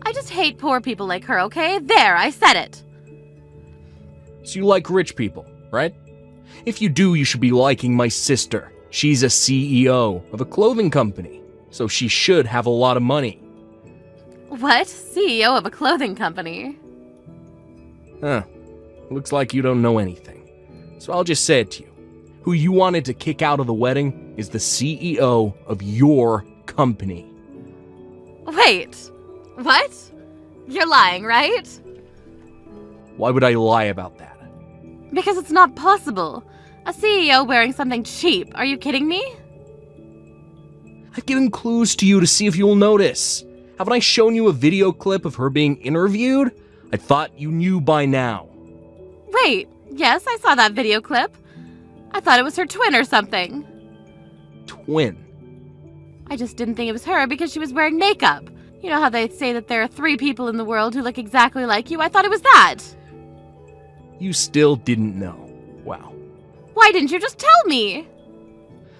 I just hate poor people like her, okay? There, I said it. So you like rich people, right? If you do, you should be liking my sister. She's a CEO of a clothing company, so she should have a lot of money. What? CEO of a clothing company? Huh. Looks like you don't know anything. So I'll just say it to you. Who you wanted to kick out of the wedding is the CEO of your company. Wait, what? You're lying, right? Why would I lie about that? Because it's not possible. A CEO wearing something cheap. Are you kidding me? I've given clues to you to see if you'll notice. Haven't I shown you a video clip of her being interviewed? I thought you knew by now. Wait, yes, I saw that video clip. I thought it was her twin or something. Twin. I just didn't think it was her because she was wearing makeup. You know how they say that there are 3 people in the world who look exactly like you? I thought it was that. You still didn't know. Wow. Why didn't you just tell me?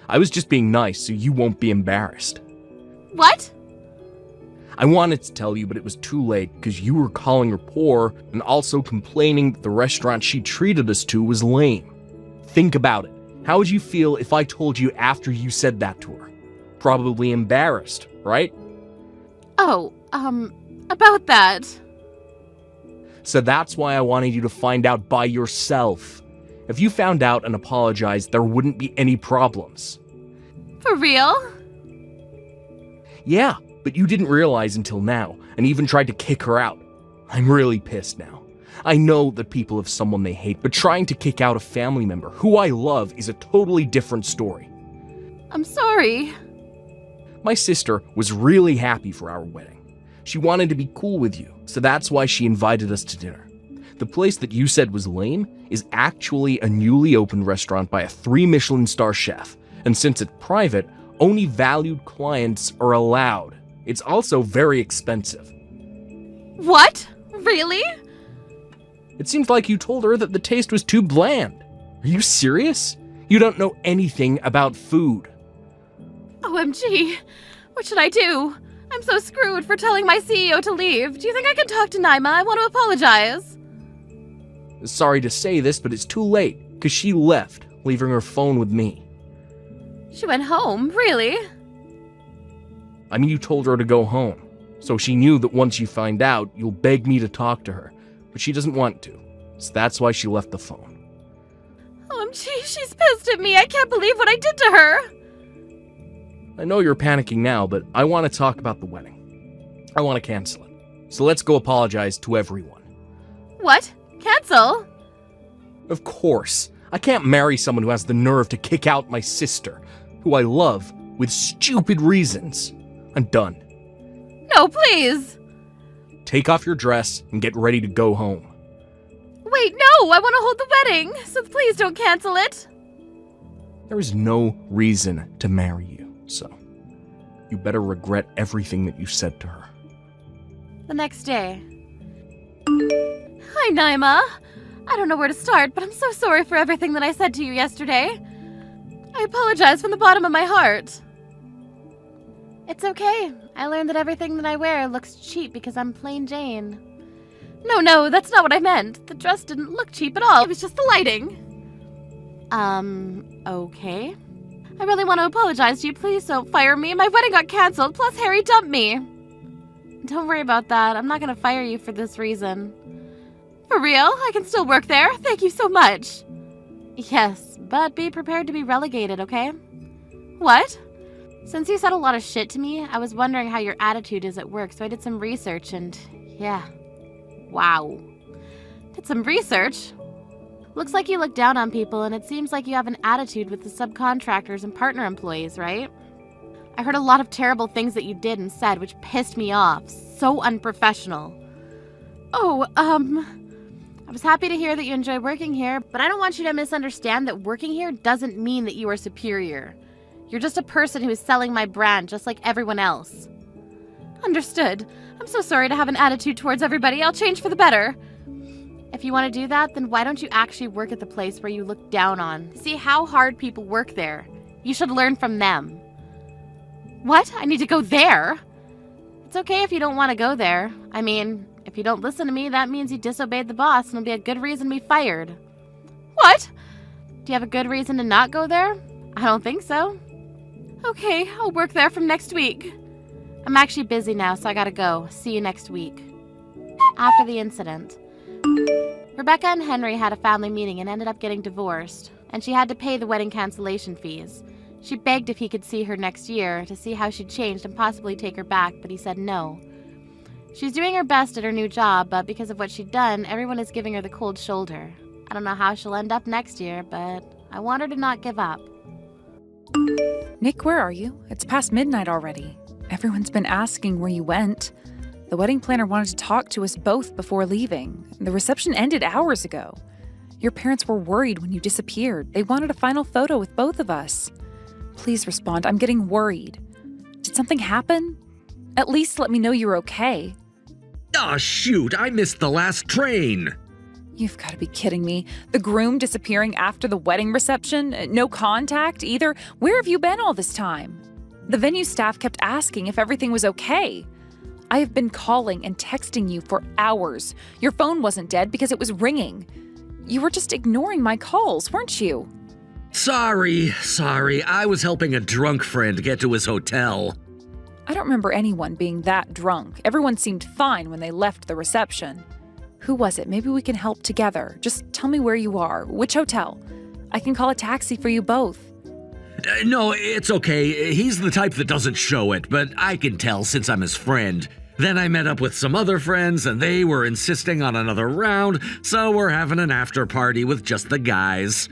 I was just being nice so you won't be embarrassed. What? I wanted to tell you, but it was too late because you were calling her poor and also complaining that the restaurant she treated us to was lame. Think about it. How would you feel if I told you after you said that to her? Probably embarrassed, right? Oh, about that. So that's why I wanted you to find out by yourself. If you found out and apologized, there wouldn't be any problems. For real? Yeah, but you didn't realize until now, and even tried to kick her out. I'm really pissed now. I know that people have someone they hate, but trying to kick out a family member who I love is a totally different story. I'm sorry. My sister was really happy for our wedding. She wanted to be cool with you, so that's why she invited us to dinner. The place that you said was lame is actually a newly opened restaurant by a 3 Michelin star chef, and since it's private, only valued clients are allowed. It's also very expensive. What? Really? It seems like you told her that the taste was too bland. Are you serious? You don't know anything about food. OMG. What should I do? I'm so screwed for telling my CEO to leave. Do you think I can talk to Naima? I want to apologize. Sorry to say this, but it's too late, because she left, leaving her phone with me. She went home? Really? I mean, you told her to go home, so she knew that once you find out, you'll beg me to talk to her, but she doesn't want to, so that's why she left the phone. OMG, she's pissed at me. I can't believe what I did to her. I know you're panicking now, but I want to talk about the wedding. I want to cancel it, so let's go apologize to everyone. What? Cancel? Of course. I can't marry someone who has the nerve to kick out my sister, who I love, with stupid reasons. I'm done. No, please. Take off your dress and get ready to go home. Wait, no, I want to hold the wedding, so please don't cancel it. There is no reason to marry you, so you better regret everything that you said to her. The next day. Hi, Naima. I don't know where to start, but I'm so sorry for everything that I said to you yesterday. I apologize from the bottom of my heart. It's okay. I learned that everything that I wear looks cheap because I'm plain Jane. No, that's not what I meant. The dress didn't look cheap at all. It was just the lighting. Okay. I really want to apologize to you. Please don't fire me. My wedding got canceled, plus Harry dumped me. Don't worry about that. I'm not going to fire you for this reason. For real? I can still work there. Thank you so much. Yes, but be prepared to be relegated, okay? What? Since you said a lot of shit to me, I was wondering how your attitude is at work, so I did some research and yeah. Wow. Did some research? Looks like you look down on people, and it seems like you have an attitude with the subcontractors and partner employees, right? I heard a lot of terrible things that you did and said, which pissed me off. So unprofessional. Oh, I was happy to hear that you enjoy working here, but I don't want you to misunderstand that working here doesn't mean that you are superior. You're just a person who is selling my brand just like everyone else. Understood. I'm so sorry to have an attitude towards everybody. I'll change for the better. If you want to do that, then why don't you actually work at the place where you look down on? See how hard people work there. You should learn from them. What? I need to go there? It's okay if you don't want to go there. I mean, if you don't listen to me, that means you disobeyed the boss and it'll be a good reason to be fired. What? Do you have a good reason to not go there? I don't think so. Okay, I'll work there from next week. I'm actually busy now, so I gotta go. See you next week. After the incident, Rebecca and Henry had a family meeting and ended up getting divorced, and she had to pay the wedding cancellation fees. She begged if he could see her next year to see how she'd changed and possibly take her back, but he said no. She's doing her best at her new job, but because of what she'd done, everyone is giving her the cold shoulder. I don't know how she'll end up next year, but I want her to not give up. Nick, where are you? It's past midnight already. Everyone's been asking where you went. The wedding planner wanted to talk to us both before leaving. The reception ended hours ago. Your parents were worried when you disappeared. They wanted a final photo with both of us. Please respond. I'm getting worried. Did something happen? At least let me know you're okay. Aw, shoot, I missed the last train. You've got to be kidding me. The groom disappearing after the wedding reception? No contact either? Where have you been all this time? The venue staff kept asking if everything was okay. I have been calling and texting you for hours. Your phone wasn't dead because it was ringing. You were just ignoring my calls, weren't you? Sorry. I was helping a drunk friend get to his hotel. I don't remember anyone being that drunk. Everyone seemed fine when they left the reception. Who was it? Maybe we can help together. Just tell me where you are. Which hotel? I can call a taxi for you both. No, it's okay. He's the type that doesn't show it, but I can tell since I'm his friend. Then I met up with some other friends, and they were insisting on another round, so we're having an after party with just the guys.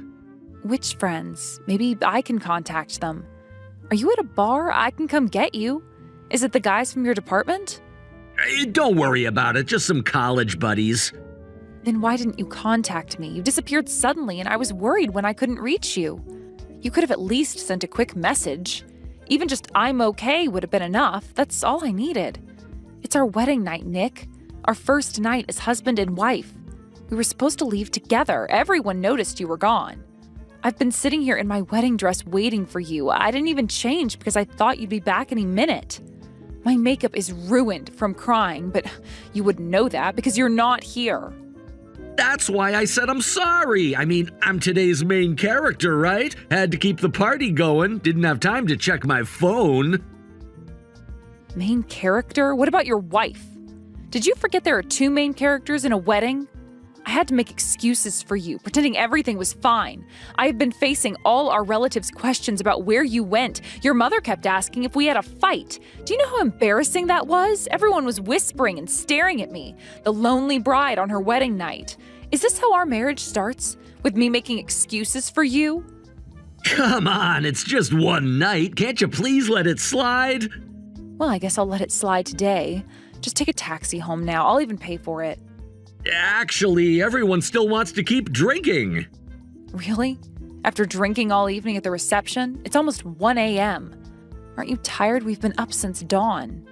Which friends? Maybe I can contact them. Are you at a bar? I can come get you. Is it the guys from your department? Don't worry about it, just some college buddies. Then why didn't you contact me? You disappeared suddenly, and I was worried when I couldn't reach you. You could have at least sent a quick message. Even just "I'm okay" would have been enough. That's all I needed. It's our wedding night, Nick. Our first night as husband and wife. We were supposed to leave together. Everyone noticed you were gone. I've been sitting here in my wedding dress waiting for you. I didn't even change because I thought you'd be back any minute. My makeup is ruined from crying, but you wouldn't know that because you're not here. That's why I said I'm sorry. I mean, I'm today's main character, right? Had to keep the party going. Didn't have time to check my phone. Main character? What about your wife? Did you forget there are two main characters in a wedding? I had to make excuses for you, pretending everything was fine. I have been facing all our relatives' questions about where you went. Your mother kept asking if we had a fight. Do you know how embarrassing that was? Everyone was whispering and staring at me, the lonely bride on her wedding night. Is this how our marriage starts? With me making excuses for you? Come on, it's just one night. Can't you please let it slide? Well, I guess I'll let it slide today. Just take a taxi home now. I'll even pay for it. Actually, everyone still wants to keep drinking. Really? After drinking all evening at the reception? It's almost 1 a.m. Aren't you tired? We've been up since dawn.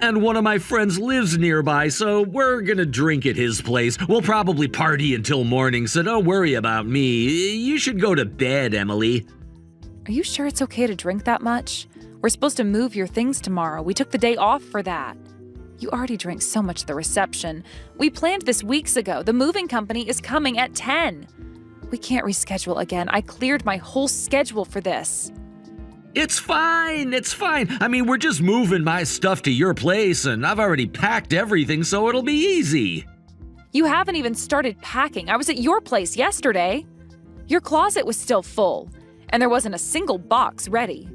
And one of my friends lives nearby, so we're gonna drink at his place. We'll probably party until morning, so don't worry about me. You should go to bed, Emily. Are you sure it's okay to drink that much? We're supposed to move your things tomorrow. We took the day off for that. You already drank so much at the reception. We planned this weeks ago. The moving company is coming at 10. We can't reschedule again. I cleared my whole schedule for this. It's fine. I mean, we're just moving my stuff to your place, and I've already packed everything, so it'll be easy. You haven't even started packing. I was at your place yesterday. Your closet was still full, and there wasn't a single box ready.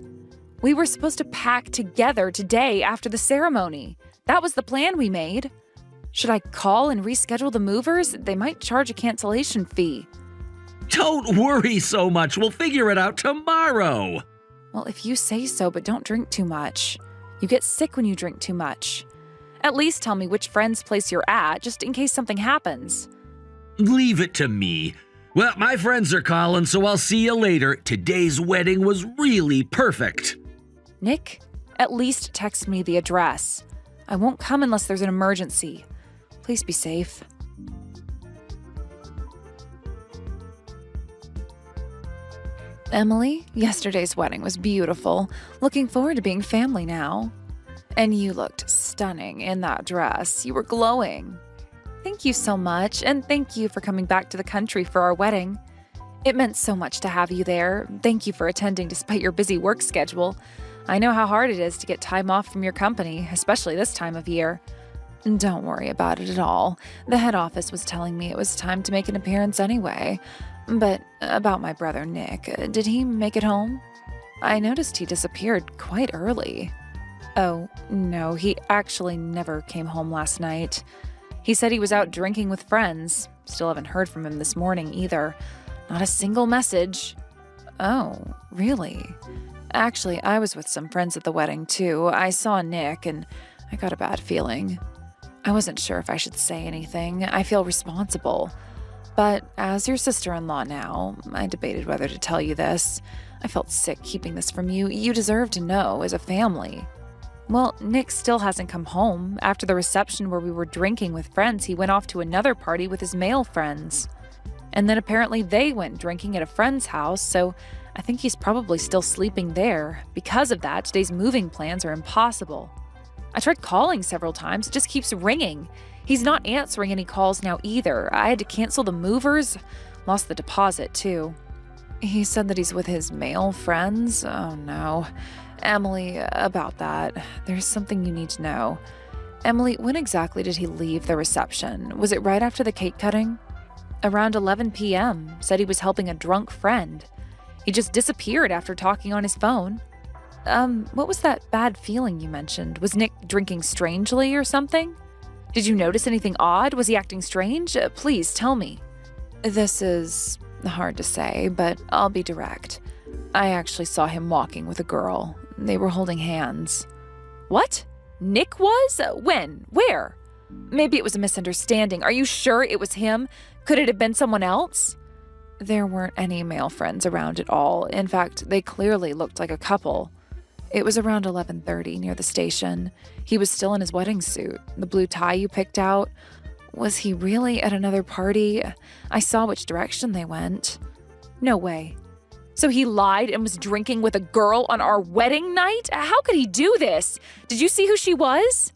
We were supposed to pack together today after the ceremony. That was the plan we made. Should I call and reschedule the movers? They might charge a cancellation fee. Don't worry so much. We'll figure it out tomorrow. Well, if you say so, but don't drink too much. You get sick when you drink too much. At least tell me which friend's place you're at, just in case something happens. Leave it to me. Well, my friends are calling, so I'll see you later. Today's wedding was really perfect. Nick, at least text me the address. I won't come unless there's an emergency. Please be safe. Emily, yesterday's wedding was beautiful. Looking forward to being family now. And you looked stunning in that dress. You were glowing. Thank you so much, and thank you for coming back to the country for our wedding. It meant so much to have you there. Thank you for attending despite your busy work schedule. I know how hard it is to get time off from your company, especially this time of year. Don't worry about it at all. The head office was telling me it was time to make an appearance anyway. But about my brother Nick, did he make it home? I noticed he disappeared quite early. Oh, no, he actually never came home last night. He said he was out drinking with friends. Still haven't heard from him this morning either. Not a single message. Oh, really? Actually, I was with some friends at the wedding too. I saw Nick and I got a bad feeling. I wasn't sure if I should say anything. I feel responsible. But as your sister-in-law now, I debated whether to tell you this. I felt sick keeping this from you. You deserve to know as a family. Well, Nick still hasn't come home. After the reception where we were drinking with friends, he went off to another party with his male friends. And then apparently they went drinking at a friend's house, so I think he's probably still sleeping there. Because of that, today's moving plans are impossible. I tried calling several times, it just keeps ringing. He's not answering any calls now either. I had to cancel the movers, lost the deposit too. He said that he's with his male friends. Oh no. Emily, about that, there's something you need to know. Emily, when exactly did he leave the reception? Was it right after the cake cutting? Around 11 p.m., said he was helping a drunk friend. He just disappeared after talking on his phone. What was that bad feeling you mentioned? Was Nick drinking strangely or something? Did you notice anything odd? Was he acting strange? Please tell me. This is hard to say, but I'll be direct. I actually saw him walking with a girl. They were holding hands. What? Nick was? When? Where? Maybe it was a misunderstanding. Are you sure it was him? Could it have been someone else? There weren't any male friends around at all. In fact, they clearly looked like a couple. It was around 11:30 near the station. He was still in his wedding suit. The blue tie you picked out. Was he really at another party? I saw which direction they went. No way. So he lied and was drinking with a girl on our wedding night? How could he do this? Did you see who she was?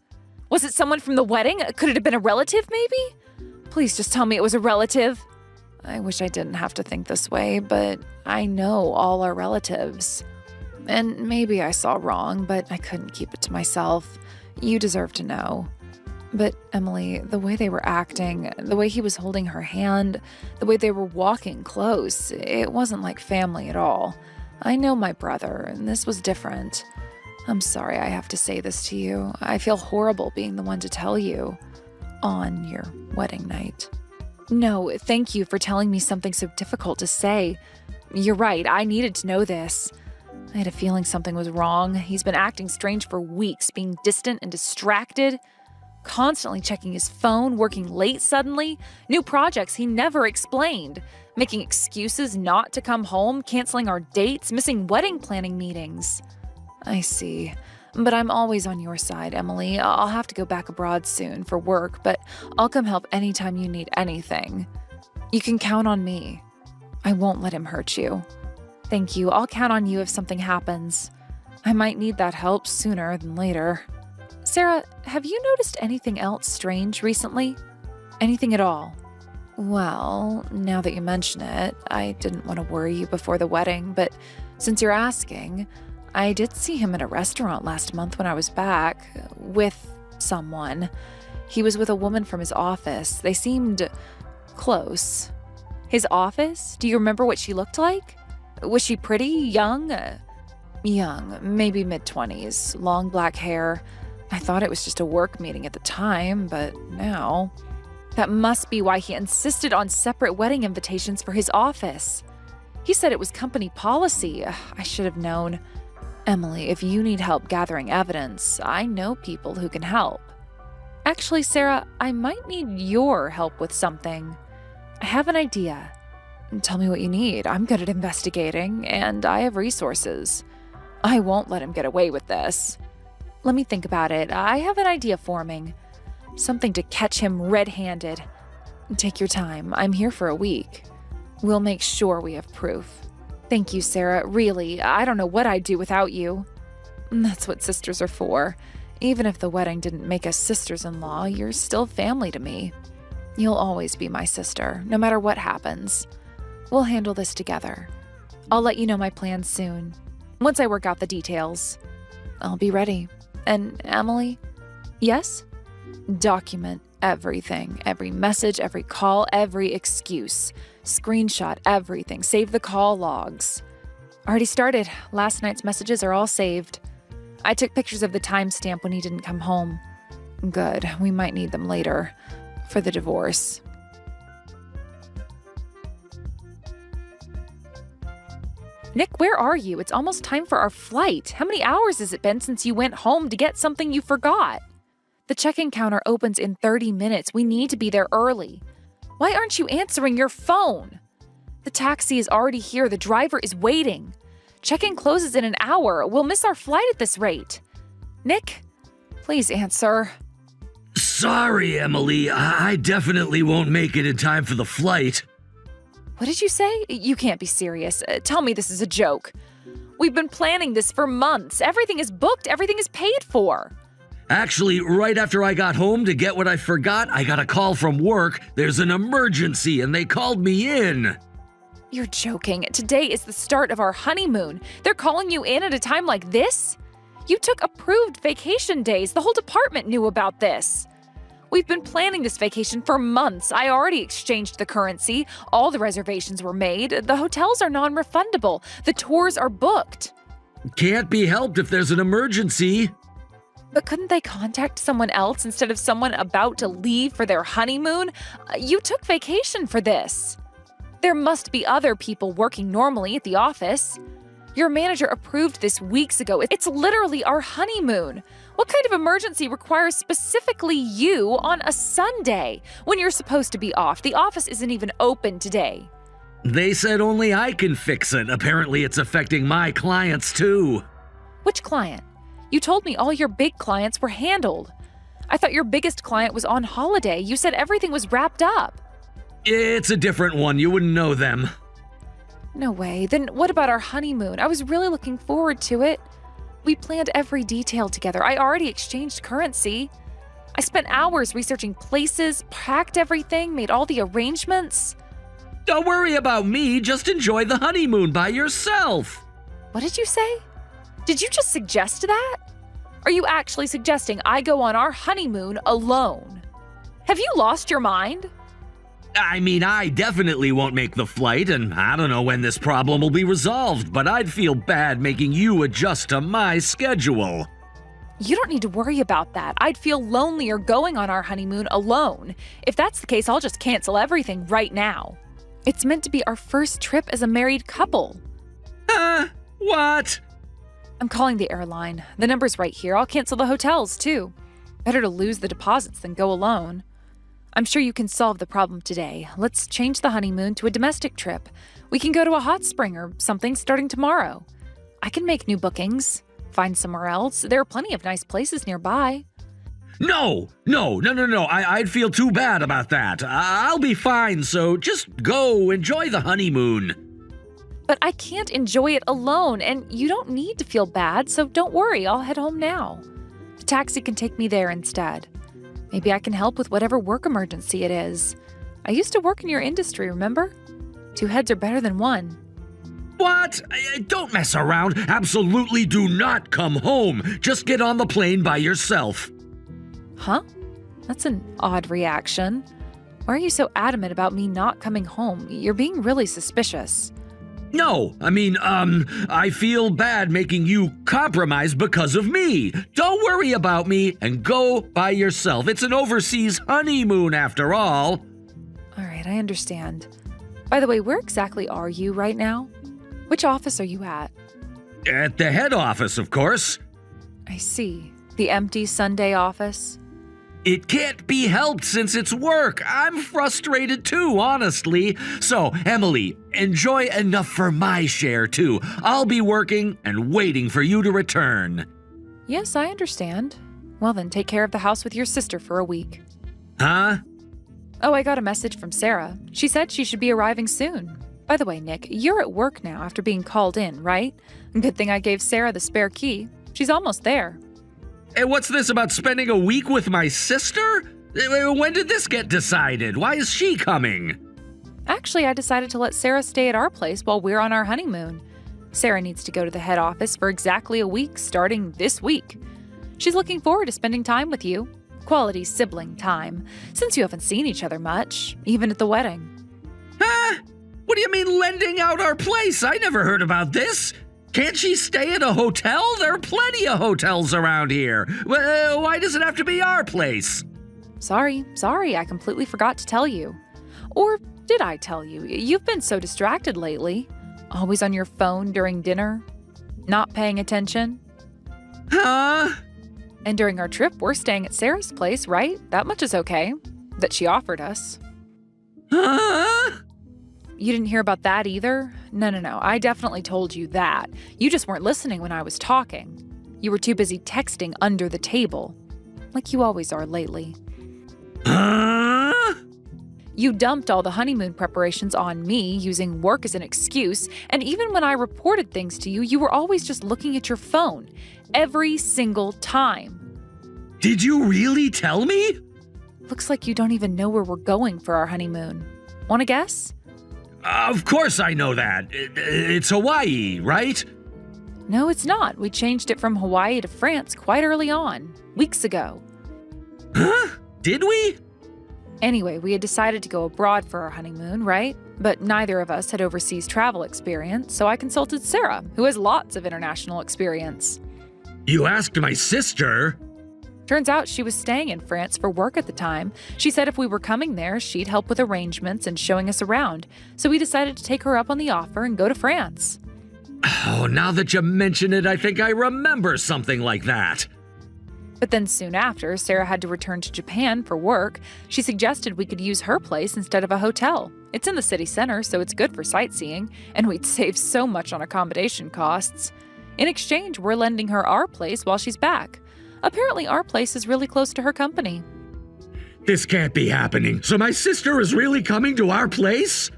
Was it someone from the wedding? Could it have been a relative, maybe? Please just tell me it was a relative. I wish I didn't have to think this way, but I know all our relatives. And maybe I saw wrong, but I couldn't keep it to myself. You deserve to know. But Emily, the way they were acting, the way he was holding her hand, the way they were walking close, it wasn't like family at all. I know my brother, and this was different. I'm sorry I have to say this to you. I feel horrible being the one to tell you. On your wedding night. No, thank you for telling me something so difficult to say. You're right, I needed to know this. I had a feeling something was wrong. He's been acting strange for weeks, being distant and distracted. Constantly checking his phone, working late suddenly, new projects he never explained, making excuses not to come home, canceling our dates, missing wedding planning meetings. I see. But I'm always on your side, Emily. I'll have to go back abroad soon for work, but I'll come help anytime you need anything. You can count on me. I won't let him hurt you. Thank you. I'll count on you if something happens. I might need that help sooner than later. Sarah, have you noticed anything else strange recently? Anything at all? Well, now that you mention it, I didn't want to worry you before the wedding, but since you're asking, I did see him at a restaurant last month when I was back, with someone. He was with a woman from his office. They seemed close. His office? Do you remember what she looked like? Was she pretty? Young? Young, maybe mid-20s, long black hair. I thought it was just a work meeting at the time, but now... That must be why he insisted on separate wedding invitations for his office. He said it was company policy. I should have known. Emily, if you need help gathering evidence, I know people who can help. Actually, Sarah, I might need your help with something. I have an idea. Tell me what you need. I'm good at investigating, and I have resources. I won't let him get away with this. Let me think about it. I have an idea forming. Something to catch him red-handed. Take your time. I'm here for a week. We'll make sure we have proof. Thank you, Sarah. Really, I don't know what I'd do without you. That's what sisters are for. Even if the wedding didn't make us sisters-in-law, you're still family to me. You'll always be my sister, no matter what happens. We'll handle this together. I'll let you know my plans soon. Once I work out the details, I'll be ready. And Emily? Yes? Document everything. Every message, every call, every excuse. Screenshot everything. Save the call logs. Already started. Last night's messages are all saved. I took pictures of the timestamp when he didn't come home. Good. We might need them later. For the divorce. Nick, where are you? It's almost time for our flight. How many hours has it been since you went home to get something you forgot? The check-in counter opens in 30 minutes. We need to be there early. Why aren't you answering your phone? The taxi is already here. The driver is waiting. Check-in closes in an hour. We'll miss our flight at this rate. Nick, please answer. Sorry, Emily. I definitely won't make it in time for the flight. What did you say? You can't be serious. Tell me this is a joke. We've been planning this for months. Everything is booked. Everything is paid for. Actually, right after I got home to get what I forgot, I got a call from work. There's an emergency, and they called me in. You're joking. Today is the start of our honeymoon. They're calling you in at a time like this? You took approved vacation days. The whole department knew about this. We've been planning this vacation for months. I already exchanged the currency. All the reservations were made. The hotels are non-refundable. The tours are booked. Can't be helped if there's an emergency. But couldn't they contact someone else instead of someone about to leave for their honeymoon? You took vacation for this. There must be other people working normally at the office. Your manager approved this weeks ago. It's literally our honeymoon. What kind of emergency requires specifically you on a Sunday when you're supposed to be off? The office isn't even open today. They said only I can fix it. Apparently it's affecting my clients too. Which client? You told me all your big clients were handled. I thought your biggest client was on holiday. You said everything was wrapped up. It's a different one. You wouldn't know them. No way. Then what about our honeymoon? I was really looking forward to it. We planned every detail together. I already exchanged currency. I spent hours researching places, packed everything, made all the arrangements. Don't worry about me. Just enjoy the honeymoon by yourself. What did you say? Did you just suggest that? Are you actually suggesting I go on our honeymoon alone? Have you lost your mind? I mean, I definitely won't make the flight, and I don't know when this problem will be resolved, but I'd feel bad making you adjust to my schedule. You don't need to worry about that. I'd feel lonelier going on our honeymoon alone. If that's the case, I'll just cancel everything right now. It's meant to be our first trip as a married couple. What? I'm calling the airline. The number's right here. I'll cancel the hotels, too. Better to lose the deposits than go alone. I'm sure you can solve the problem today. Let's change the honeymoon to a domestic trip. We can go to a hot spring or something starting tomorrow. I can make new bookings. Find somewhere else. There are plenty of nice places nearby. No. I'd feel too bad about that. I'll be fine, so just go enjoy the honeymoon. But I can't enjoy it alone, and you don't need to feel bad, so don't worry. I'll head home now. The taxi can take me there instead. Maybe I can help with whatever work emergency it is. I used to work in your industry, remember? 2 heads are better than 1. What? Don't mess around. Absolutely do not come home. Just get on the plane by yourself. Huh? That's an odd reaction. Why are you so adamant about me not coming home? You're being really suspicious. No, I feel bad making you compromise because of me. Don't worry about me and go by yourself. It's an overseas honeymoon after all. All right, I understand. By the way, where exactly are you right now? Which office are you at? At the head office, of course. I see. The empty Sunday office? It can't be helped since it's work. I'm frustrated too, honestly. So, Emily, enjoy enough for my share too. I'll be working and waiting for you to return. Yes, I understand. Well then, take care of the house with your sister for a week. Huh? Oh, I got a message from Sarah. She said she should be arriving soon. By the way, Nick, you're at work now after being called in, right? Good thing I gave Sarah the spare key. She's almost there. Hey, what's this about spending a week with my sister? When did this get decided? Why is she coming? Actually, I decided to let Sarah stay at our place while we're on our honeymoon. Sarah needs to go to the head office for exactly a week starting this week. She's looking forward to spending time with you. Quality sibling time, since you haven't seen each other much, even at the wedding. Huh? What do you mean lending out our place? I never heard about this. Can't she stay at a hotel? There are plenty of hotels around here. Why does it have to be our place? Sorry, I completely forgot to tell you. Or did I tell you? You've been so distracted lately. Always on your phone during dinner. Not paying attention. Huh? And during our trip, we're staying at Sarah's place, right? That much is okay. That she offered us. Huh? You didn't hear about that either? No. I definitely told you that. You just weren't listening when I was talking. You were too busy texting under the table. Like you always are lately. Huh? You dumped all the honeymoon preparations on me, using work as an excuse, and even when I reported things to you, you were always just looking at your phone. Every single time. Did you really tell me? Looks like you don't even know where we're going for our honeymoon. Want to guess? Of course I know that. It's Hawaii, right? No, it's not. We changed it from Hawaii to France quite early on, weeks ago. Huh? Did we? Anyway, we had decided to go abroad for our honeymoon, right? But neither of us had overseas travel experience, so I consulted Sarah, who has lots of international experience. You asked my sister? Turns out she was staying in France for work at the time. She said if we were coming there, she'd help with arrangements and showing us around. So we decided to take her up on the offer and go to France. Oh, now that you mention it, I think I remember something like that. But then soon after, Sarah had to return to Japan for work. She suggested we could use her place instead of a hotel. It's in the city center, so it's good for sightseeing, and we'd save so much on accommodation costs. In exchange, we're lending her our place while she's back. Apparently, our place is really close to her company. This can't be happening. So my sister is really coming to our place?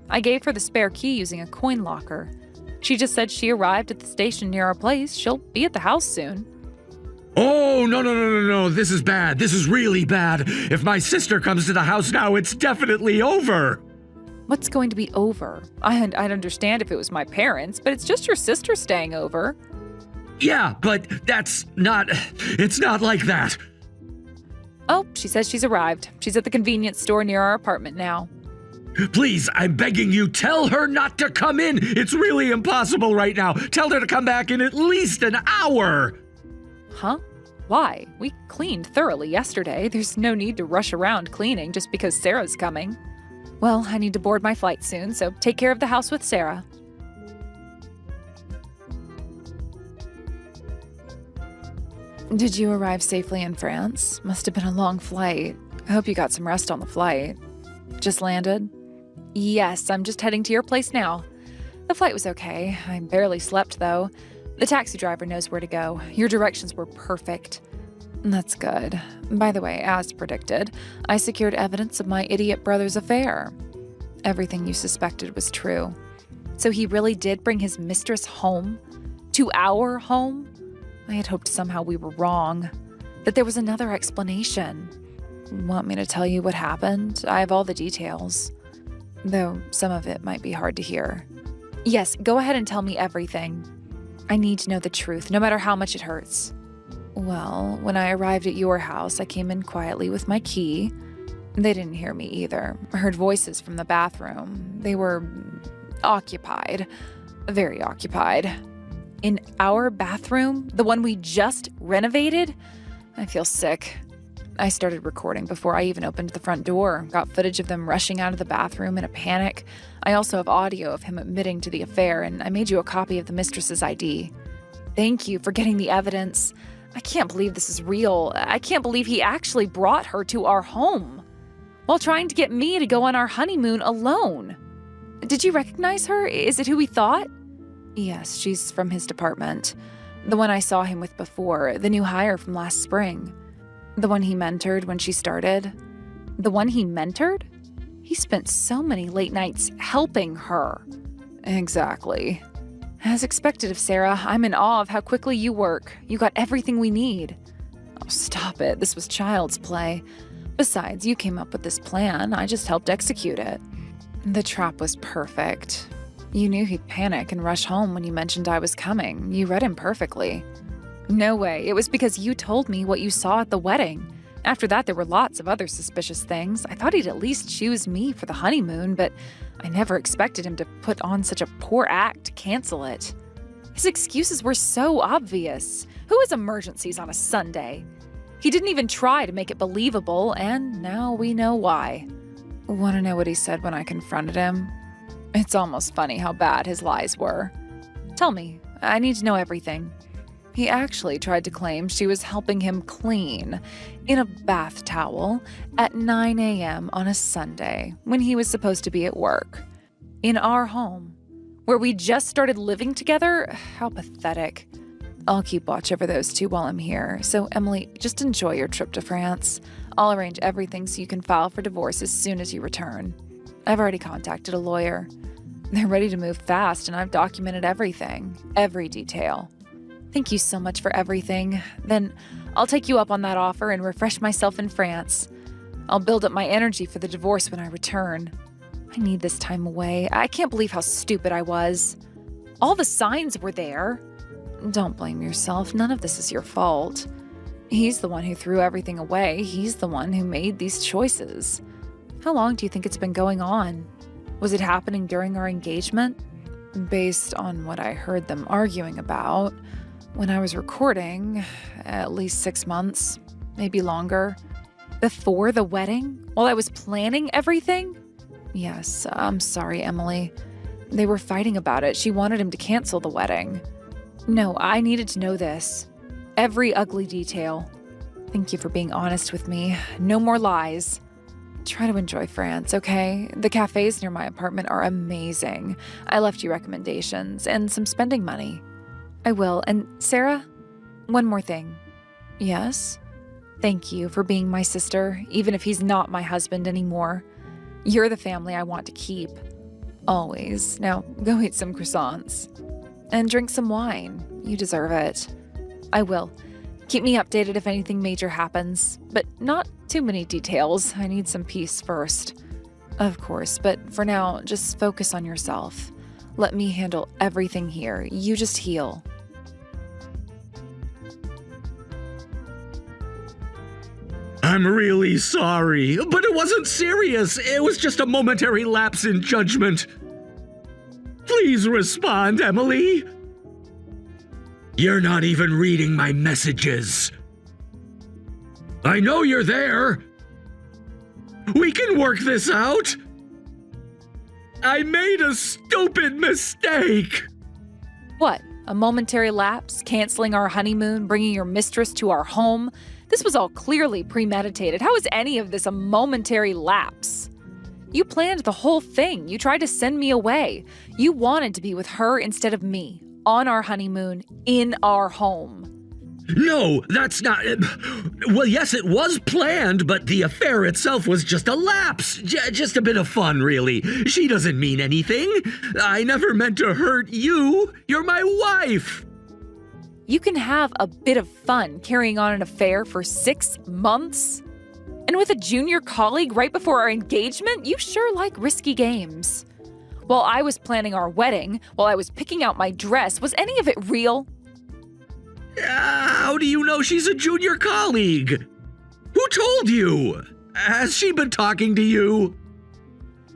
I gave her the spare key using a coin locker. She just said she arrived at the station near our place. She'll be at the house soon. Oh, no. This is bad. This is really bad. If my sister comes to the house now, it's definitely over. What's going to be over? I'd understand if it was my parents, but it's just your sister staying over. Yeah, but it's not like that. Oh, she says she's arrived. She's at the convenience store near our apartment now. Please, I'm begging you, tell her not to come in. It's really impossible right now. Tell her to come back in at least an hour. Huh? Why? We cleaned thoroughly yesterday. There's no need to rush around cleaning just because Sarah's coming. Well, I need to board my flight soon, so take care of the house with Sarah. Did you arrive safely in France? Must have been a long flight. I hope you got some rest on the flight. Just landed? Yes, I'm just heading to your place now. The flight was okay. I barely slept, though. The taxi driver knows where to go. Your directions were perfect. That's good. By the way, as predicted, I secured evidence of my idiot brother's affair. Everything you suspected was true. So he really did bring his mistress home? To our home? I had hoped somehow we were wrong. That there was another explanation. Want me to tell you what happened? I have all the details. Though some of it might be hard to hear. Yes, go ahead and tell me everything. I need to know the truth, no matter how much it hurts. Well, when I arrived at your house, I came in quietly with my key. They didn't hear me either. I heard voices from the bathroom. They were occupied. Very occupied. In our bathroom? The one we just renovated? I feel sick. I started recording before I even opened the front door. Got footage of them rushing out of the bathroom in a panic. I also have audio of him admitting to the affair, and I made you a copy of the mistress's ID. Thank you for getting the evidence. I can't believe this is real. I can't believe he actually brought her to our home while trying to get me to go on our honeymoon alone. Did you recognize her? Is it who we thought? Yes, she's from his department. The one I saw him with before, the new hire from last spring. The one he mentored when she started. The one he mentored? He spent so many late nights helping her. Exactly. As expected of Sarah, I'm in awe of how quickly you work. You got everything we need. Oh, stop it. This was child's play. Besides, you came up with this plan. I just helped execute it. The trap was perfect. You knew he'd panic and rush home when you mentioned I was coming. You read him perfectly. No way. It was because you told me what you saw at the wedding. After that, there were lots of other suspicious things. I thought he'd at least choose me for the honeymoon, but I never expected him to put on such a poor act to cancel it. His excuses were so obvious. Who has emergencies on a Sunday? He didn't even try to make it believable, and now we know why. Want to know what he said when I confronted him? It's almost funny how bad his lies were. Tell me, I need to know everything. He actually tried to claim she was helping him clean in a bath towel at 9 a.m. on a Sunday when he was supposed to be at work. In our home, where we just started living together? How pathetic. I'll keep watch over those two while I'm here. So, Emily, just enjoy your trip to France. I'll arrange everything so you can file for divorce as soon as you return. I've already contacted a lawyer. They're ready to move fast, and I've documented everything, every detail. Thank you so much for everything. Then I'll take you up on that offer and refresh myself in France. I'll build up my energy for the divorce when I return. I need this time away. I can't believe how stupid I was. All the signs were there. Don't blame yourself. None of this is your fault. He's the one who threw everything away. He's the one who made these choices. How long do you think it's been going on? Was it happening during our engagement? Based on what I heard them arguing about, when I was recording, at least 6 months, maybe longer. Before the wedding? While I was planning everything? Yes, I'm sorry, Emily. They were fighting about it. She wanted him to cancel the wedding. No, I needed to know this. Every ugly detail. Thank you for being honest with me. No more lies. Try to enjoy France, okay? The cafes near my apartment are amazing. I left you recommendations and some spending money. I will. And Sarah, one more thing. Yes? Thank you for being my sister, even if he's not my husband anymore. You're the family I want to keep. Always. Now, go eat some croissants. And drink some wine. You deserve it. I will. Keep me updated if anything major happens, but not too many details. I need some peace first. Of course, but for now, just focus on yourself. Let me handle everything here. You just heal. I'm really sorry, but it wasn't serious. It was just a momentary lapse in judgment. Please respond, Emily. You're not even reading my messages. I know you're there. We can work this out. I made a stupid mistake. What? A momentary lapse? Canceling our honeymoon? Bringing your mistress to our home? This was all clearly premeditated. How is any of this a momentary lapse? You planned the whole thing. You tried to send me away. You wanted to be with her instead of me. On our honeymoon, in our home. No, that's not... Well, yes, it was planned, but the affair itself was just a lapse. Just a bit of fun, really. She doesn't mean anything. I never meant to hurt you. You're my wife. You can have a bit of fun carrying on an affair for 6 months? And with a junior colleague right before our engagement? You sure like risky games. While I was planning our wedding, while I was picking out my dress, was any of it real? How do you know she's a junior colleague? Who told you? Has she been talking to you?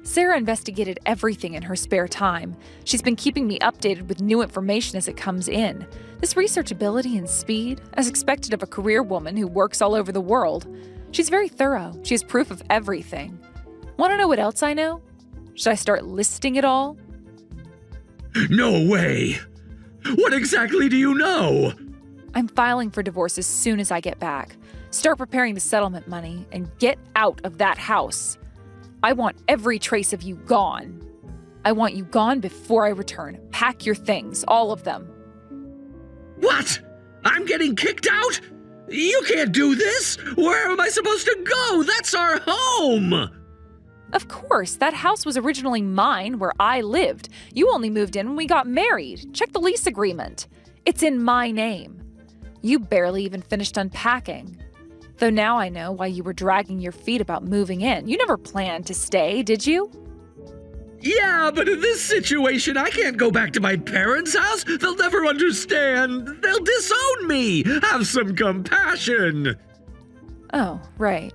Sarah investigated everything in her spare time. She's been keeping me updated with new information as it comes in. This researchability and speed, as expected of a career woman who works all over the world. She's very thorough. She has proof of everything. Want to know what else I know? Should I start listing it all? No way! What exactly do you know? I'm filing for divorce as soon as I get back. Start preparing the settlement money and get out of that house. I want every trace of you gone. I want you gone before I return. Pack your things, all of them. What? I'm getting kicked out? You can't do this! Where am I supposed to go? That's our home! Of course, that house was originally mine where I lived. You only moved in when we got married. Check the lease agreement. It's in my name. You barely even finished unpacking. Though now I know why you were dragging your feet about moving in. You never planned to stay, did you? Yeah, but in this situation, I can't go back to my parents' house. They'll never understand. They'll disown me. Have some compassion. Oh, right.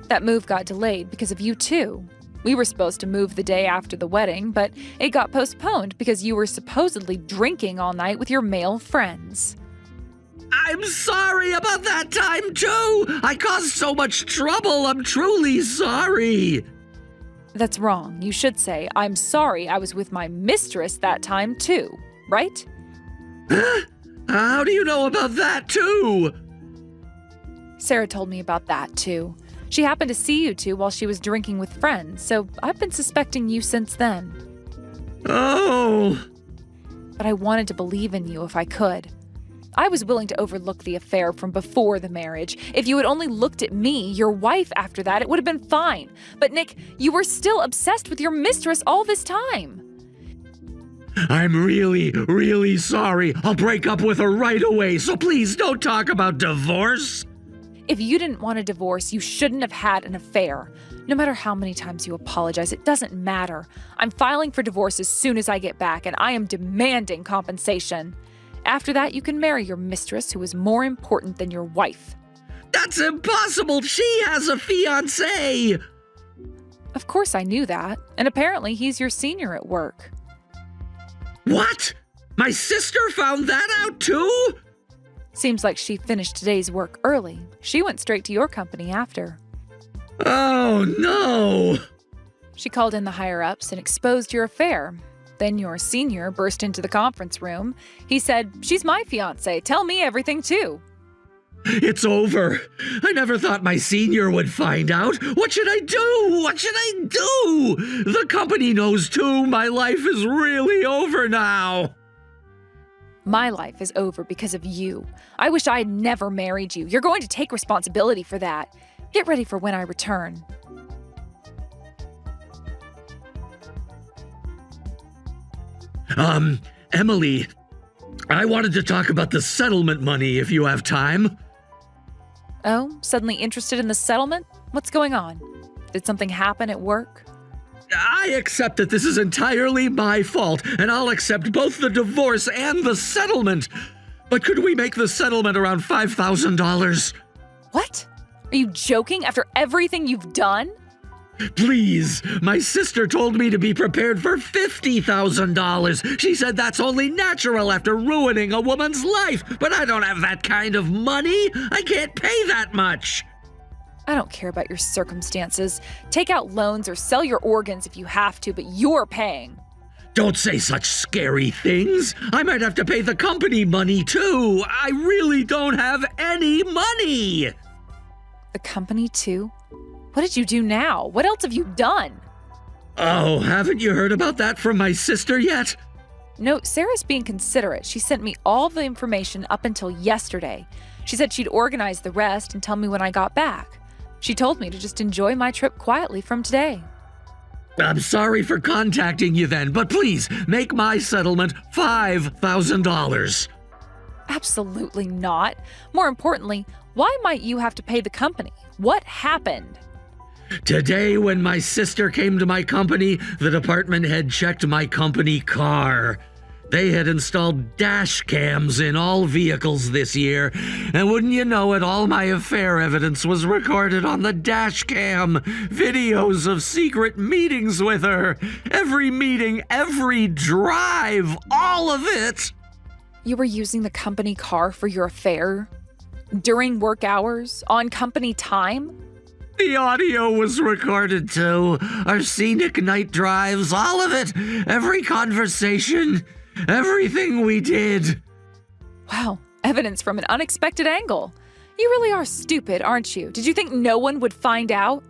That move got delayed because of you too. We were supposed to move the day after the wedding, but it got postponed because you were supposedly drinking all night with your male friends. I'm sorry about that time, too. I caused so much trouble. I'm truly sorry. That's wrong. You should say, I'm sorry I was with my mistress that time too, right? How do you know about that, too? Sarah told me about that too. She happened to see you two while she was drinking with friends, so I've been suspecting you since then. Oh. But I wanted to believe in you if I could. I was willing to overlook the affair from before the marriage. If you had only looked at me, your wife, after that, it would have been fine. But Nick, you were still obsessed with your mistress all this time. I'm really, really sorry. I'll break up with her right away, so please don't talk about divorce. If you didn't want a divorce, you shouldn't have had an affair. No matter how many times you apologize, it doesn't matter. I'm filing for divorce as soon as I get back, and I am demanding compensation. After that, you can marry your mistress, who is more important than your wife. That's impossible! She has a fiancé! Of course I knew that, and apparently he's your senior at work. What? My sister found that out too? Seems like she finished today's work early. She went straight to your company after. Oh, no! She called in the higher-ups and exposed your affair. Then your senior burst into the conference room. He said, "She's my fiancé. Tell me everything, too." It's over. I never thought my senior would find out. What should I do? What should I do? The company knows too. My life is really over now. My life is over because of you. I wish I had never married you. You're going to take responsibility for that. Get ready for when I return. Emily, I wanted to talk about the settlement money if you have time. Oh, suddenly interested in the settlement? What's going on? Did something happen at work? I accept that this is entirely my fault, and I'll accept both the divorce and the settlement. But could we make the settlement around $5,000? What? Are you joking after everything you've done? Please, my sister told me to be prepared for $50,000. She said that's only natural after ruining a woman's life, but I don't have that kind of money. I can't pay that much. I don't care about your circumstances. Take out loans or sell your organs if you have to, but you're paying. Don't say such scary things. I might have to pay the company money too. I really don't have any money. The company too? What did you do now? What else have you done? Oh, haven't you heard about that from my sister yet? No, Sarah's being considerate. She sent me all the information up until yesterday. She said she'd organize the rest and tell me when I got back. She told me to just enjoy my trip quietly from today. I'm sorry for contacting you then, but please make my settlement $5,000. Absolutely not. More importantly, why might you have to pay the company? What happened? Today, when my sister came to my company, the department head checked my company car. They had installed dash cams in all vehicles this year, and wouldn't you know it, all my affair evidence was recorded on the dash cam. Videos of secret meetings with her. Every meeting, every drive, all of it. You were using the company car for your affair? During work hours? On company time? The audio was recorded too. Our scenic night drives, all of it. Every conversation. Everything we did. Wow, evidence from an unexpected angle. You really are stupid, aren't you? Did you think no one would find out?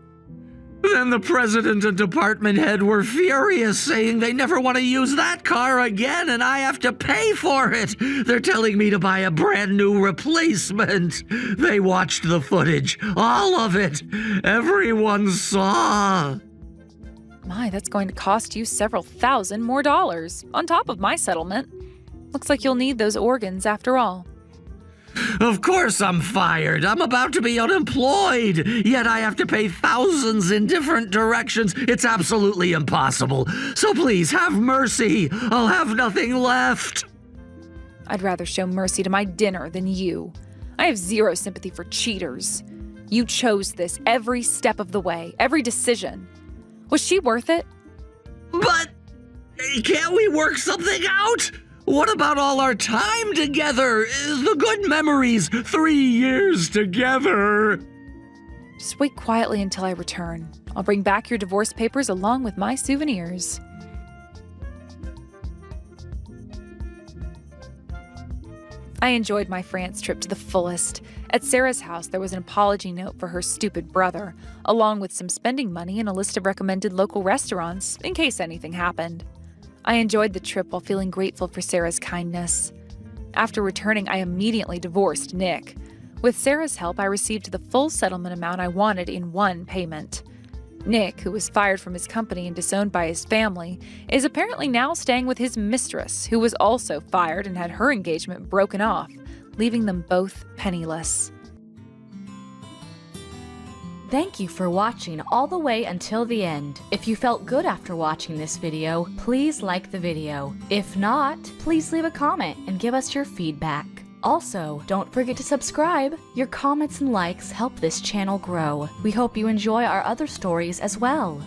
Then the president and department head were furious, saying they never want to use that car again and I have to pay for it. They're telling me to buy a brand new replacement. They watched the footage, all of it. Everyone saw. My, that's going to cost you several thousand more dollars on top of my settlement. Looks like you'll need those organs after all. Of course I'm fired. I'm about to be unemployed. Yet I have to pay thousands in different directions. It's absolutely impossible. So please have mercy. I'll have nothing left. I'd rather show mercy to my dinner than you. I have zero sympathy for cheaters. You chose this every step of the way, every decision. Was she worth it? But can't we work something out? What about all our time together? The good memories, 3 years together. Just wait quietly until I return. I'll bring back your divorce papers along with my souvenirs. I enjoyed my France trip to the fullest. At Sarah's house, there was an apology note for her stupid brother, along with some spending money and a list of recommended local restaurants, in case anything happened. I enjoyed the trip while feeling grateful for Sarah's kindness. After returning, I immediately divorced Nick. With Sarah's help, I received the full settlement amount I wanted in one payment. Nick, who was fired from his company and disowned by his family, is apparently now staying with his mistress, who was also fired and had her engagement broken off, leaving them both penniless. Thank you for watching all the way until the end. If you felt good after watching this video, please like the video. If not, please leave a comment and give us your feedback. Also, don't forget to subscribe. Your comments and likes help this channel grow. We hope you enjoy our other stories as well.